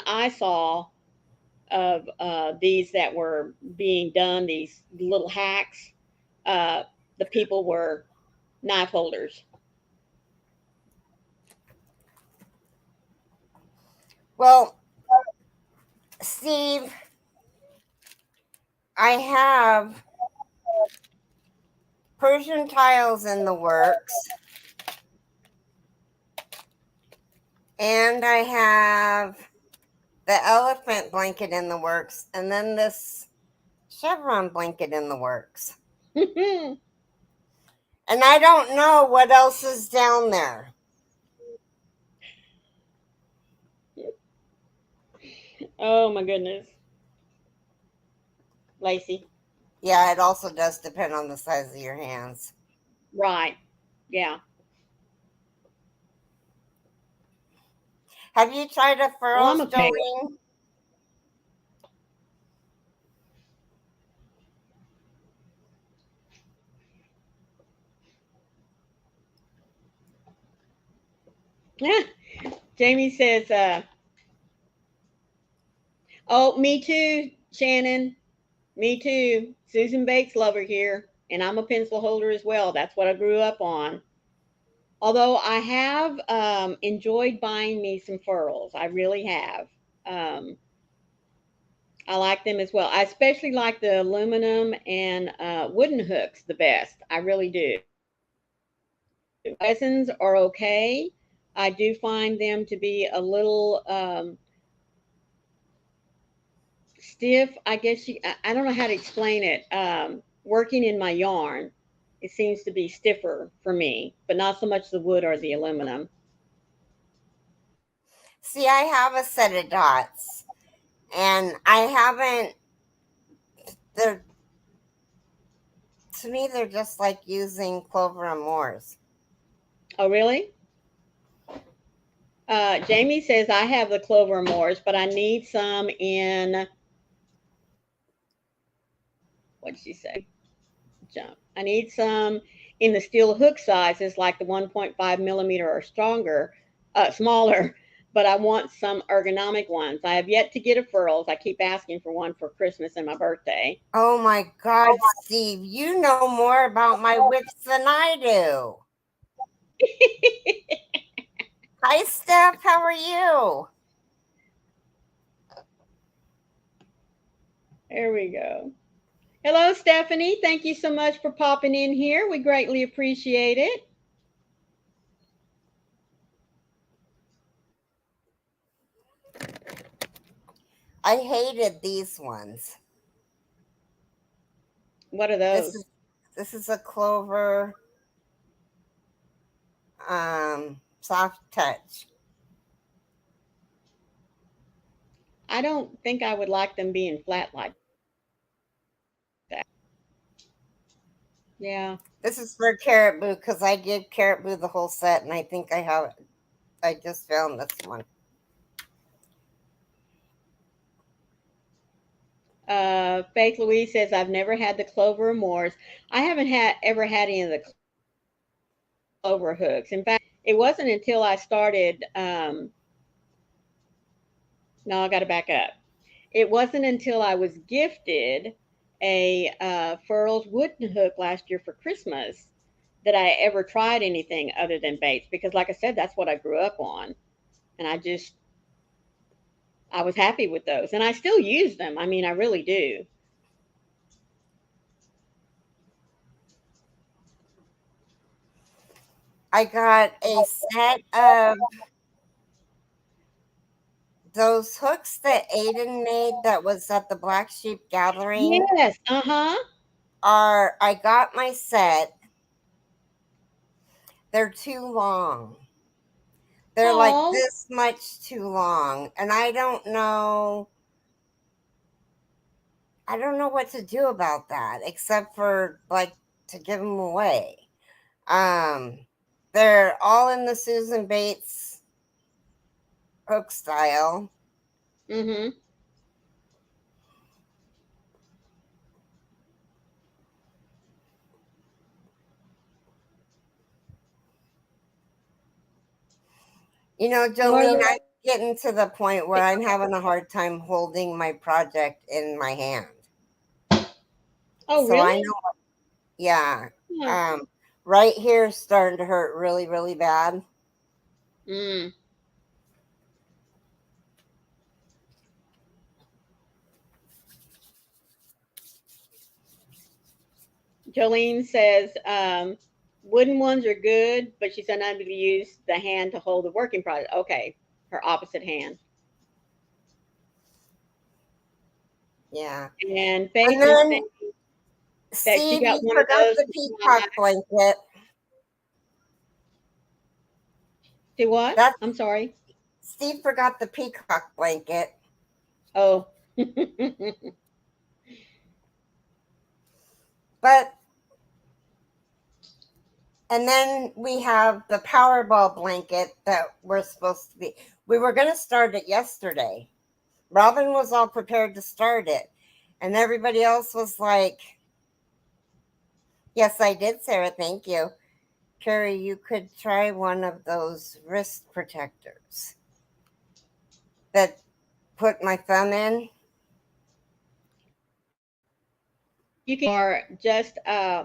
Speaker 2: I saw of these that were being done, these little hacks. Uh, the people were knife holders.
Speaker 1: Well, Steve, I have Persian tiles in the works, and I have the elephant blanket in the works, and then this chevron blanket in the works. And I don't know what else is down there.
Speaker 2: Oh my goodness, Lacey.
Speaker 1: Yeah, it also does depend on the size of your hands.
Speaker 2: Right. Yeah.
Speaker 1: Have you tried a
Speaker 2: Well, I'm
Speaker 1: furrows,
Speaker 2: okay.
Speaker 1: Jolene?
Speaker 2: Jamie says, "Oh, me too, Shannon. Me too. Susan Bates lover here, and I'm a pencil holder as well. That's what I grew up on. Although I have enjoyed buying me some furls, I really have. Um, I like them as well. I especially like the aluminum and wooden hooks the best. I really do. Resins are okay. I do find them to be a little stiff. I guess I don't know how to explain it. Working in my yarn, it seems to be stiffer for me, but not so much the wood or the aluminum.
Speaker 1: See, I have a set of dots, and I haven't. They're to me, they're just like using Clover and Moors.
Speaker 2: Oh, really? Jamie says I have the Clover Moors, but I need some in what did she say? Jump. I need some in the steel hook sizes, like the 1.5 millimeter or stronger, smaller. But I want some ergonomic ones. I have yet to get a furls. I keep asking for one for Christmas and my birthday.
Speaker 1: Oh my God, Steve, you know more about my whips than I do. Hi, Steph. How are you?
Speaker 2: There we go. Hello, Stephanie. Thank you so much for popping in here. We greatly appreciate it.
Speaker 1: I hated these ones.
Speaker 2: What are
Speaker 1: This
Speaker 2: those?
Speaker 1: is this is a Clover soft touch.
Speaker 2: I don't think I would like them being flat like that. Yeah.
Speaker 1: This is for Carrot Boo because I gave Carrot Boo the whole set, and I think I have. I just found this one.
Speaker 2: Faith Louise says I've never had the Clover Moors. I haven't ever had any of the Clover hooks. In fact, it wasn't until I started. No, I got to back up. It wasn't until I was gifted a Furls wooden hook last year for Christmas that I ever tried anything other than baits because, like I said, that's what I grew up on, and I was happy with those, and I still use them. I mean, I really do.
Speaker 1: I got a set of those hooks that Aiden made that was at the Black Sheep Gathering.
Speaker 2: Yes. Uh huh.
Speaker 1: I got my set. They're too long. They're like
Speaker 2: Oh.
Speaker 1: this much too long, and I don't know what to do about that except for like to give them away. Um, they're all in the Susan Bates hook style.
Speaker 2: Mm-hmm. Well,
Speaker 1: Jolene, I'm getting to the point where I'm having a hard time holding my project in my hand.
Speaker 2: oh,
Speaker 1: So I
Speaker 2: really?
Speaker 1: know, yeah.
Speaker 2: Yeah.
Speaker 1: Um, right here is starting to hurt really, really bad.
Speaker 2: Mm. Jolene says wooden ones are good, but she's unable to use the hand to hold the working product. Okay, her opposite hand.
Speaker 1: Yeah.
Speaker 2: And
Speaker 1: And
Speaker 2: Faith is
Speaker 1: then,
Speaker 2: saying that she
Speaker 1: Steve,
Speaker 2: got
Speaker 1: you
Speaker 2: one of
Speaker 1: forgot
Speaker 2: those
Speaker 1: the
Speaker 2: to try.
Speaker 1: peacock blanket.
Speaker 2: Do what?
Speaker 1: That's
Speaker 2: I'm sorry.
Speaker 1: Steve forgot the peacock blanket.
Speaker 2: Oh.
Speaker 1: But and then we have the Powerball blanket that we're supposed to be. We were going to start it yesterday. Robin was all prepared to start it. And everybody else was like, yes, I did, Sarah. Thank you. Keri, you could try one of those wrist protectors that put my thumb in.
Speaker 2: You can or just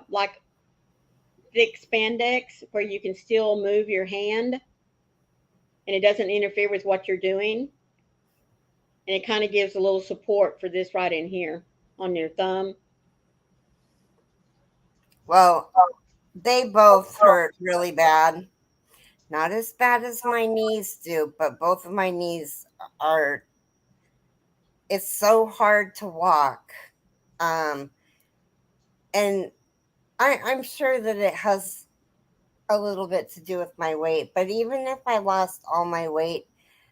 Speaker 2: like thick spandex where you can still move your hand and it doesn't interfere with what you're doing. And it kind of gives a little support for this right in here on your thumb.
Speaker 1: Well, they both hurt really bad. Not as bad as my knees do, but both of my knees are, it's so hard to walk. Um, and I'm sure that it has a little bit to do with my weight, but even if I lost all my weight,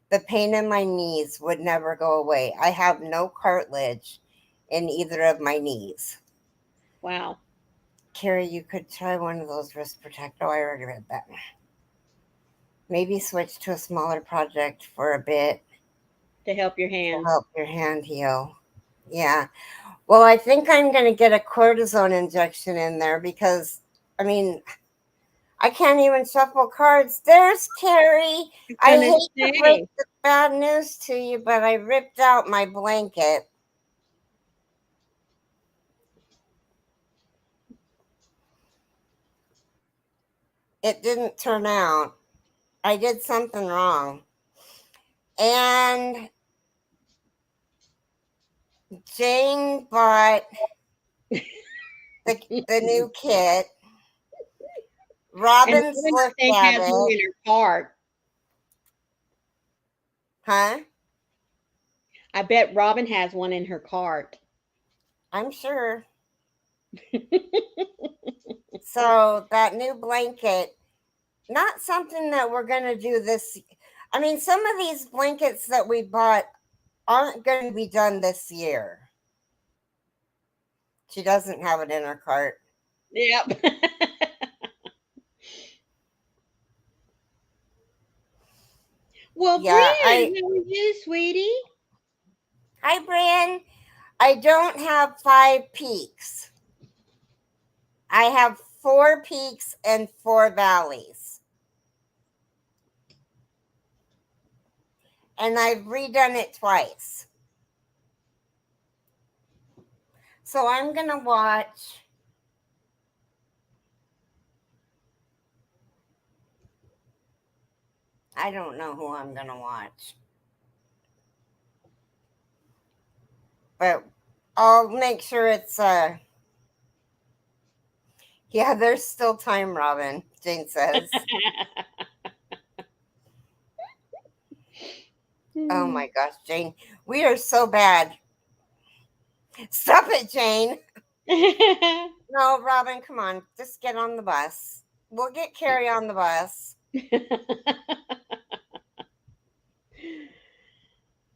Speaker 1: the pain in my knees would never go away. I have no cartilage in either of my knees.
Speaker 2: Wow.
Speaker 1: Keri, you could try one of those wrist protector. Oh, I already read that. Maybe switch to a smaller project for a bit
Speaker 2: To help your
Speaker 1: to
Speaker 2: hands.
Speaker 1: help your hand heal. Yeah. Well, I think I'm going to get a cortisone injection in there because, I mean, I can't even shuffle cards. There's Keri.
Speaker 2: I'm
Speaker 1: I
Speaker 2: gonna
Speaker 1: hate to break
Speaker 2: say,
Speaker 1: the bad news to you, but I ripped out my blanket. It didn't turn out. I did something wrong. And Jane bought the new kit.
Speaker 2: and
Speaker 1: Robin's
Speaker 2: Robin, I
Speaker 1: looked
Speaker 2: think,
Speaker 1: at
Speaker 2: has one
Speaker 1: it.
Speaker 2: in her cart.
Speaker 1: Huh?
Speaker 2: I bet Robin has one in her cart.
Speaker 1: I'm sure. So that new blanket, not something that we're going to do this. I mean, some of these blankets that we bought aren't going to be done this year. She doesn't have it in her cart.
Speaker 2: Yep. Well,
Speaker 1: Yeah,
Speaker 2: Brian, how are you, sweetie?
Speaker 1: hi, Brian. I don't have 5 peaks. I have 4 peaks and 4 valleys. And I've redone it twice. So I'm gonna watch. I don't know who I'm gonna watch, but I'll make sure it's yeah, there's still time, Robin, Jane says. Oh
Speaker 2: Hmm.
Speaker 1: my gosh, Jane. We are so bad. Stop it, Jane. No, Robin, come on. Just get on the bus. We'll get Keri on the bus.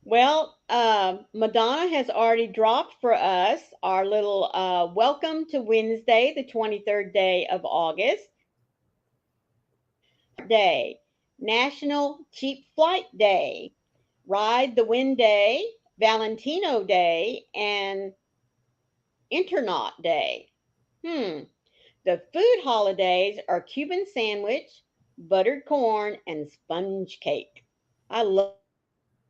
Speaker 2: Well, Madonna has already dropped for us our little welcome to Wednesday, the 23rd day of August. Day, National Cheap Flight Day, Ride the Wind Day, Valentino Day, and Internaut Day. Hmm. The food holidays are Cuban sandwich, buttered corn, and sponge cake. I love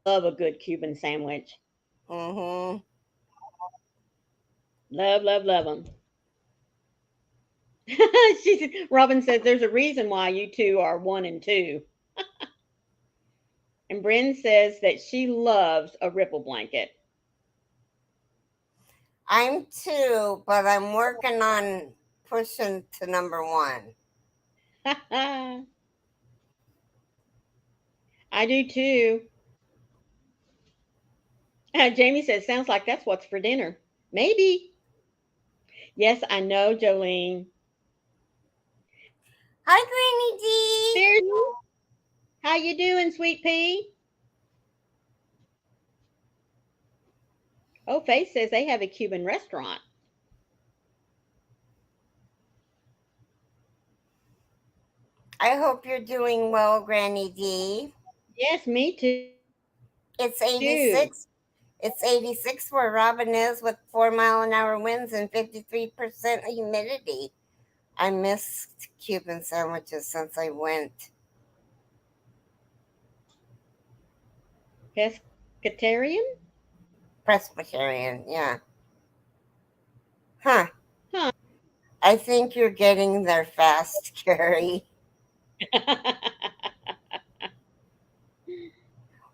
Speaker 2: a good Cuban sandwich.
Speaker 1: Mm-hmm.
Speaker 2: Love, love, love them. Robin says there's a reason why you two are one and two. And Bryn says that she loves a ripple blanket.
Speaker 1: I'm two, but I'm working on pushing to number one.
Speaker 2: I do too. Jamie says, sounds like that's what's for dinner. Maybe. Yes, I know, Jolene.
Speaker 1: Hi, Granny D.
Speaker 2: There's how you doing, sweet pea? Oh, Faith says they have a Cuban restaurant.
Speaker 1: I hope you're doing well, Granny D.
Speaker 2: Yes, me too.
Speaker 1: It's 86. It's 86 where Robin is with 4-mile-an-hour winds and 53% humidity. I missed Cuban sandwiches since I went.
Speaker 2: Pescatarian?
Speaker 1: Presbyterian, yeah. Huh.
Speaker 2: Huh.
Speaker 1: I think you're getting there fast, Keri.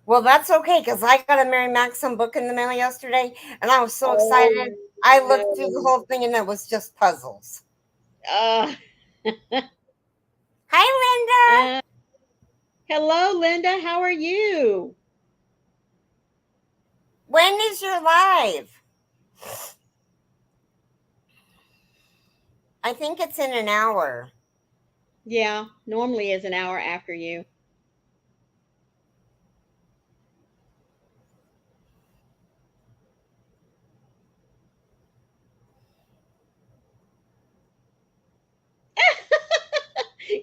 Speaker 1: Well, that's okay because I got a Mary Maxim book in the mail yesterday and I was so
Speaker 2: Oh,
Speaker 1: excited. I looked through the
Speaker 2: no.
Speaker 1: whole thing and it was just puzzles.
Speaker 2: Uh,
Speaker 1: Hi, Linda.
Speaker 2: uh, hello, Linda. How are you?
Speaker 1: When is your live? I think it's in an hour.
Speaker 2: Yeah, normally is an hour after you.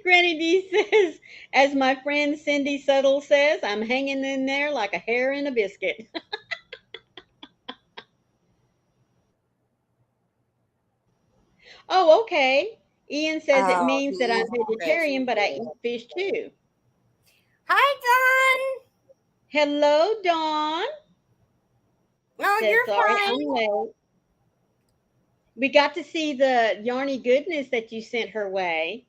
Speaker 2: Granny D says, as my friend Cindy Settle says, I'm hanging in there like a hair in a biscuit. Oh, okay. Ian says it
Speaker 1: Oh,
Speaker 2: means
Speaker 1: he
Speaker 2: that I'm
Speaker 1: eats fish.
Speaker 2: vegetarian, but I eat fish too.
Speaker 1: Hi, Don.
Speaker 2: Hello, Dawn.
Speaker 1: No,
Speaker 2: Says,
Speaker 1: you're
Speaker 2: sorry, I'm
Speaker 1: fine.
Speaker 2: late. We got to see the Yarny goodness that you sent her way.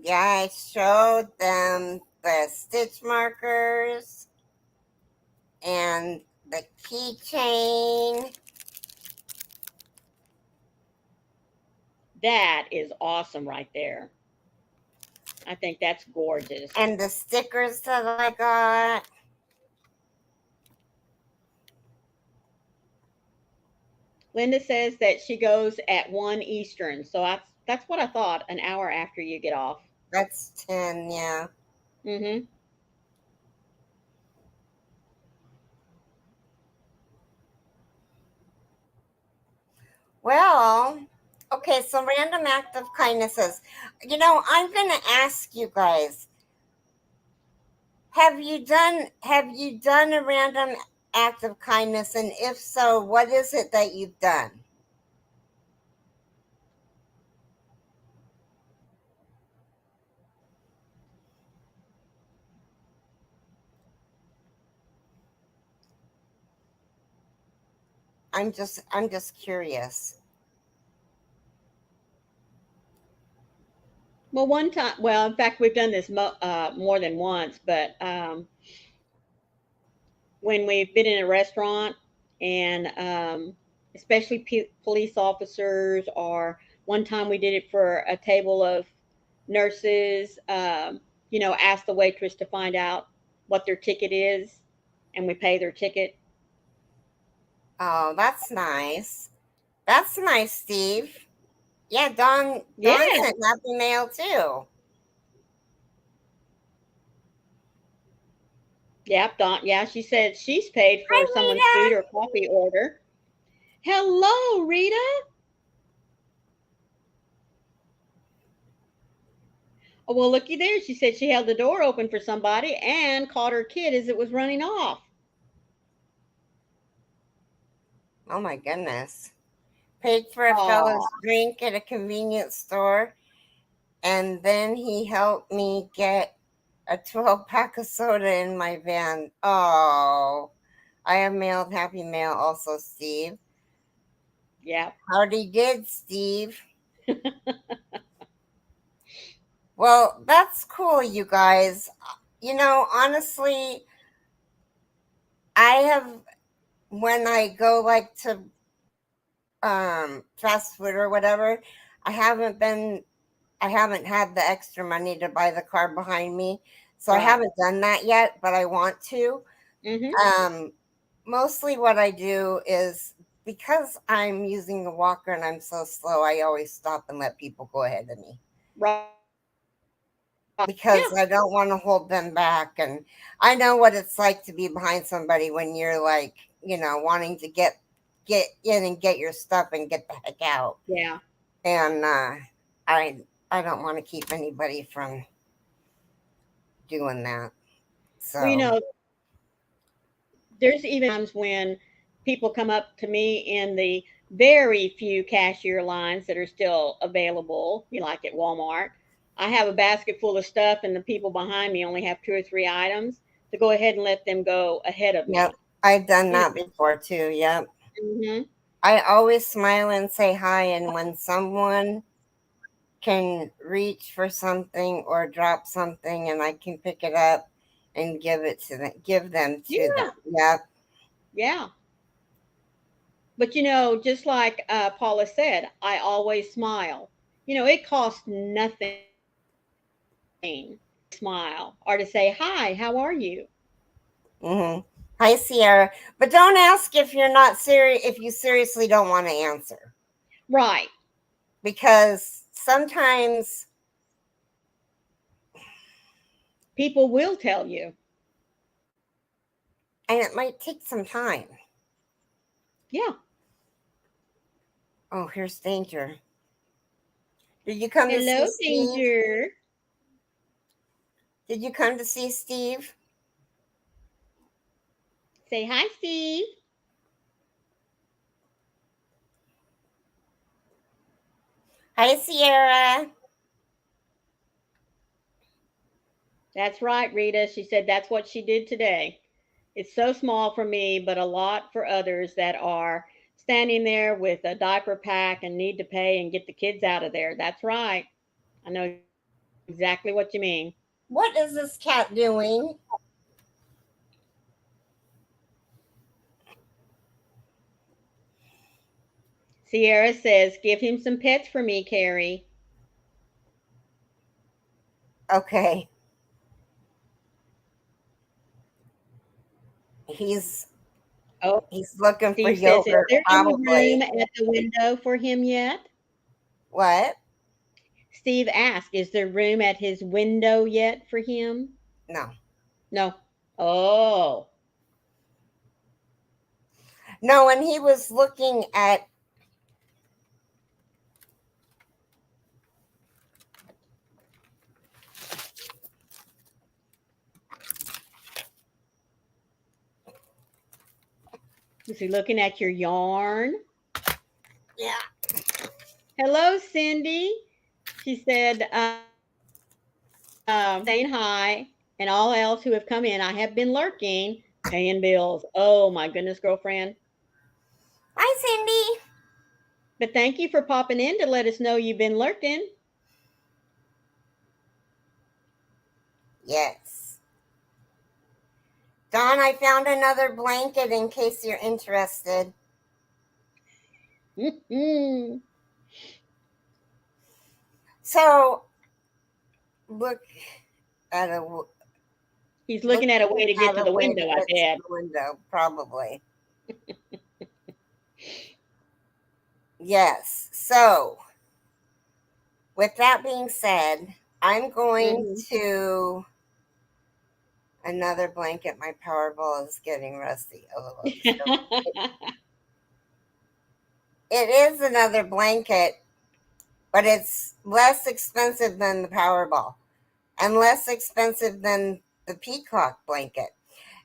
Speaker 1: Yeah, I showed them the stitch markers and the keychain
Speaker 2: That is awesome right there. I think that's gorgeous.
Speaker 1: and the stickers that I got.
Speaker 2: Linda says that she goes at 1 Eastern. So that's what I thought, an hour after you get off.
Speaker 1: That's 10, yeah.
Speaker 2: Mm-hmm.
Speaker 1: Well, okay, so random act of kindnesses. I'm going to ask you guys, have you done a random act of kindness, and if so, what is it that you've done? I'm just curious.
Speaker 2: Well, one time, well, in fact, we've done this more than once, but when we've been in a restaurant and especially police officers, or one time we did it for a table of nurses, ask the waitress to find out what their ticket is, and we pay their ticket.
Speaker 1: Oh, that's nice. That's nice, Steve. Yeah, Dawn
Speaker 2: Yeah.
Speaker 1: sent happy mail too.
Speaker 2: Yep. Don, yeah, she said she's paid
Speaker 1: Hi,
Speaker 2: for someone's
Speaker 1: Rita.
Speaker 2: food or coffee order. Hello, Rita. Oh, well, looky there. She said she held the door open for somebody and caught her kid as it was running off.
Speaker 1: Oh my goodness. Paid for a
Speaker 2: Oh,
Speaker 1: fellow's drink at a convenience store, and then he helped me get a 12-pack of soda in my van. Oh, I have mailed happy mail also, Steve.
Speaker 2: yeah.
Speaker 1: Howdy did, Steve. Well, that's cool, you guys. Honestly, I have, when I go like to fast food or whatever, I haven't been I haven't had the extra money to buy the car behind me. So I
Speaker 2: Right.
Speaker 1: haven't done that yet, but I want to.
Speaker 2: Mm-hmm.
Speaker 1: Um, Mostly what I do is, because I'm using a walker and I'm so slow, I always stop and let people go ahead of me
Speaker 2: Right. Yeah.
Speaker 1: because I don't want to hold them back. And I know what it's like to be behind somebody when you're like, wanting to get in and get your stuff and get the heck out.
Speaker 2: Yeah.
Speaker 1: And I I don't want to keep anybody from doing that.
Speaker 2: Well,
Speaker 1: So,
Speaker 2: there's even times when people come up to me in the very few cashier lines that are still available, like at Walmart. I have a basket full of stuff, and the people behind me only have two or three items, to go ahead and let them go ahead of
Speaker 1: yep,
Speaker 2: me.
Speaker 1: I've done
Speaker 2: You
Speaker 1: that before too. Yep.
Speaker 2: know,
Speaker 1: I always smile and say hi, and when someone can reach for something or drop something and I can pick it up and give them to them.
Speaker 2: yeah,
Speaker 1: Yep.
Speaker 2: yeah. But just like Paula said, I always smile. It costs nothing to smile or to say, "Hi, how are you?"
Speaker 1: Hmm. Hi, Sierra. But don't ask if you're not serious, if you seriously don't want to answer,
Speaker 2: Right.
Speaker 1: because sometimes,
Speaker 2: People will tell you.
Speaker 1: and it might take some time.
Speaker 2: Yeah.
Speaker 1: Oh, here's danger. Did you come to see
Speaker 2: Hello,
Speaker 1: Steve?
Speaker 2: Danger.
Speaker 1: Did you come to see Steve?
Speaker 2: Say hi, Steve.
Speaker 1: Hi, Sierra.
Speaker 2: That's right, Rita. She said that's what she did today. It's so small for me, but a lot for others that are standing there with a diaper pack and need to pay and get the kids out of there. That's right. I know exactly what you mean.
Speaker 1: What is this cat doing?
Speaker 2: Sierra says, give him some pets for me, Keri.
Speaker 1: Okay. He's
Speaker 2: Oh,
Speaker 1: he's looking for
Speaker 2: Steve says, is
Speaker 1: yogurt,
Speaker 2: there any
Speaker 1: probably.
Speaker 2: room at the window for him yet?
Speaker 1: What?
Speaker 2: Steve asked, is there room at his window yet for him?
Speaker 1: No.
Speaker 2: No. Oh,
Speaker 1: No, and he was looking at,
Speaker 2: is he looking at your yarn?
Speaker 1: yeah.
Speaker 2: Hello, Cindy. She said, saying hi, and all else who have come in. I have been lurking, paying bills. Oh, my goodness, girlfriend.
Speaker 1: Hi, Cindy.
Speaker 2: But thank you for popping in to let us know you've been lurking.
Speaker 1: Yes. Dawn, I found another blanket in case you're interested. So, look at a
Speaker 2: He's
Speaker 1: look
Speaker 2: looking at a way to get
Speaker 1: at
Speaker 2: to
Speaker 1: a
Speaker 2: the
Speaker 1: way to
Speaker 2: window, I
Speaker 1: get to
Speaker 2: bet.
Speaker 1: the window, probably. Yes. So, with that being said, I'm going
Speaker 2: Mm-hmm.
Speaker 1: to another blanket. My Powerball is getting rusty. Oh, I'll just go. It is another blanket, but it's less expensive than the Powerball and less expensive than the Peacock blanket.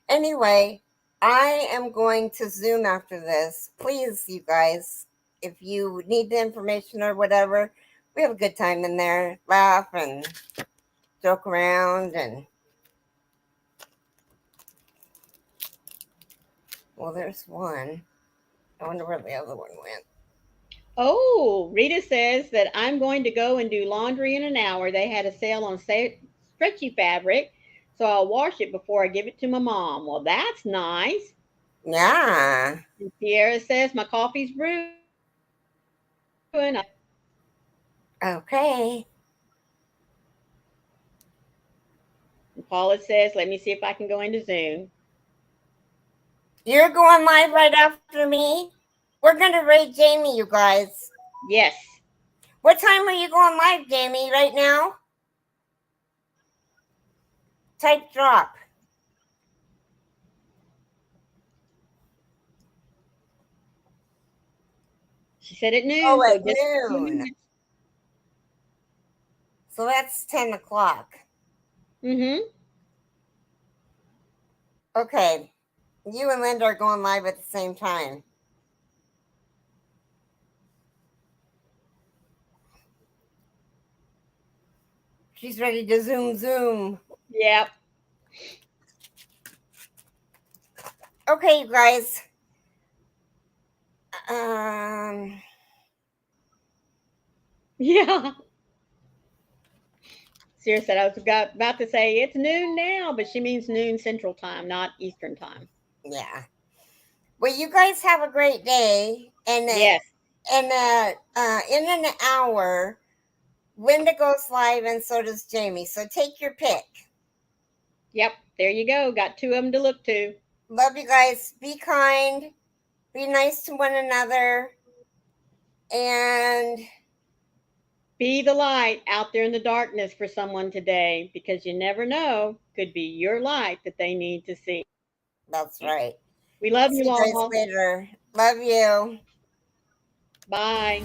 Speaker 1: Anyway, I am going to Zoom after this. Please, you guys, if you need the information or whatever, we have a good time in there. Laugh and joke around and well, there's one. I wonder where the other one went.
Speaker 2: Oh, Rita says that I'm going to go and do laundry in an hour. They had a sale on stretchy fabric, so I'll wash it before I give it to my mom. Well, that's nice.
Speaker 1: Yeah.
Speaker 2: And Sierra says my coffee's brewing.
Speaker 1: Okay.
Speaker 2: And Paula says, let me see if I can go into Zoom.
Speaker 1: You're going live right after me? We're going to raid Jamie, you guys.
Speaker 2: Yes.
Speaker 1: What time are you going live, Jamie, right now? Type drop.
Speaker 2: She said at noon,
Speaker 1: Oh,
Speaker 2: so
Speaker 1: at
Speaker 2: just a few
Speaker 1: noon.
Speaker 2: minutes.
Speaker 1: So that's 10 o'clock.
Speaker 2: Mm-hmm.
Speaker 1: Okay. You and Linda are going live at the same time. She's ready to zoom.
Speaker 2: Yep.
Speaker 1: Okay, you guys. Um,
Speaker 2: Yeah. Sierra said I was about to say it's noon now, but she means noon Central Time, not Eastern Time.
Speaker 1: yeah. Well, you guys have a great day, and
Speaker 2: Yes.
Speaker 1: in an hour, Linda goes live, and so does Jamie. So take your pick.
Speaker 2: Yep. There you go. Got two of them to look to.
Speaker 1: Love you guys. Be kind. Be nice to one another, and
Speaker 2: Be the light out there in the darkness for someone today because you never know. Could be your light that they need to see.
Speaker 1: that's right.
Speaker 2: We love
Speaker 1: See
Speaker 2: you
Speaker 1: you guys
Speaker 2: all.
Speaker 1: later. Love you.
Speaker 2: Bye.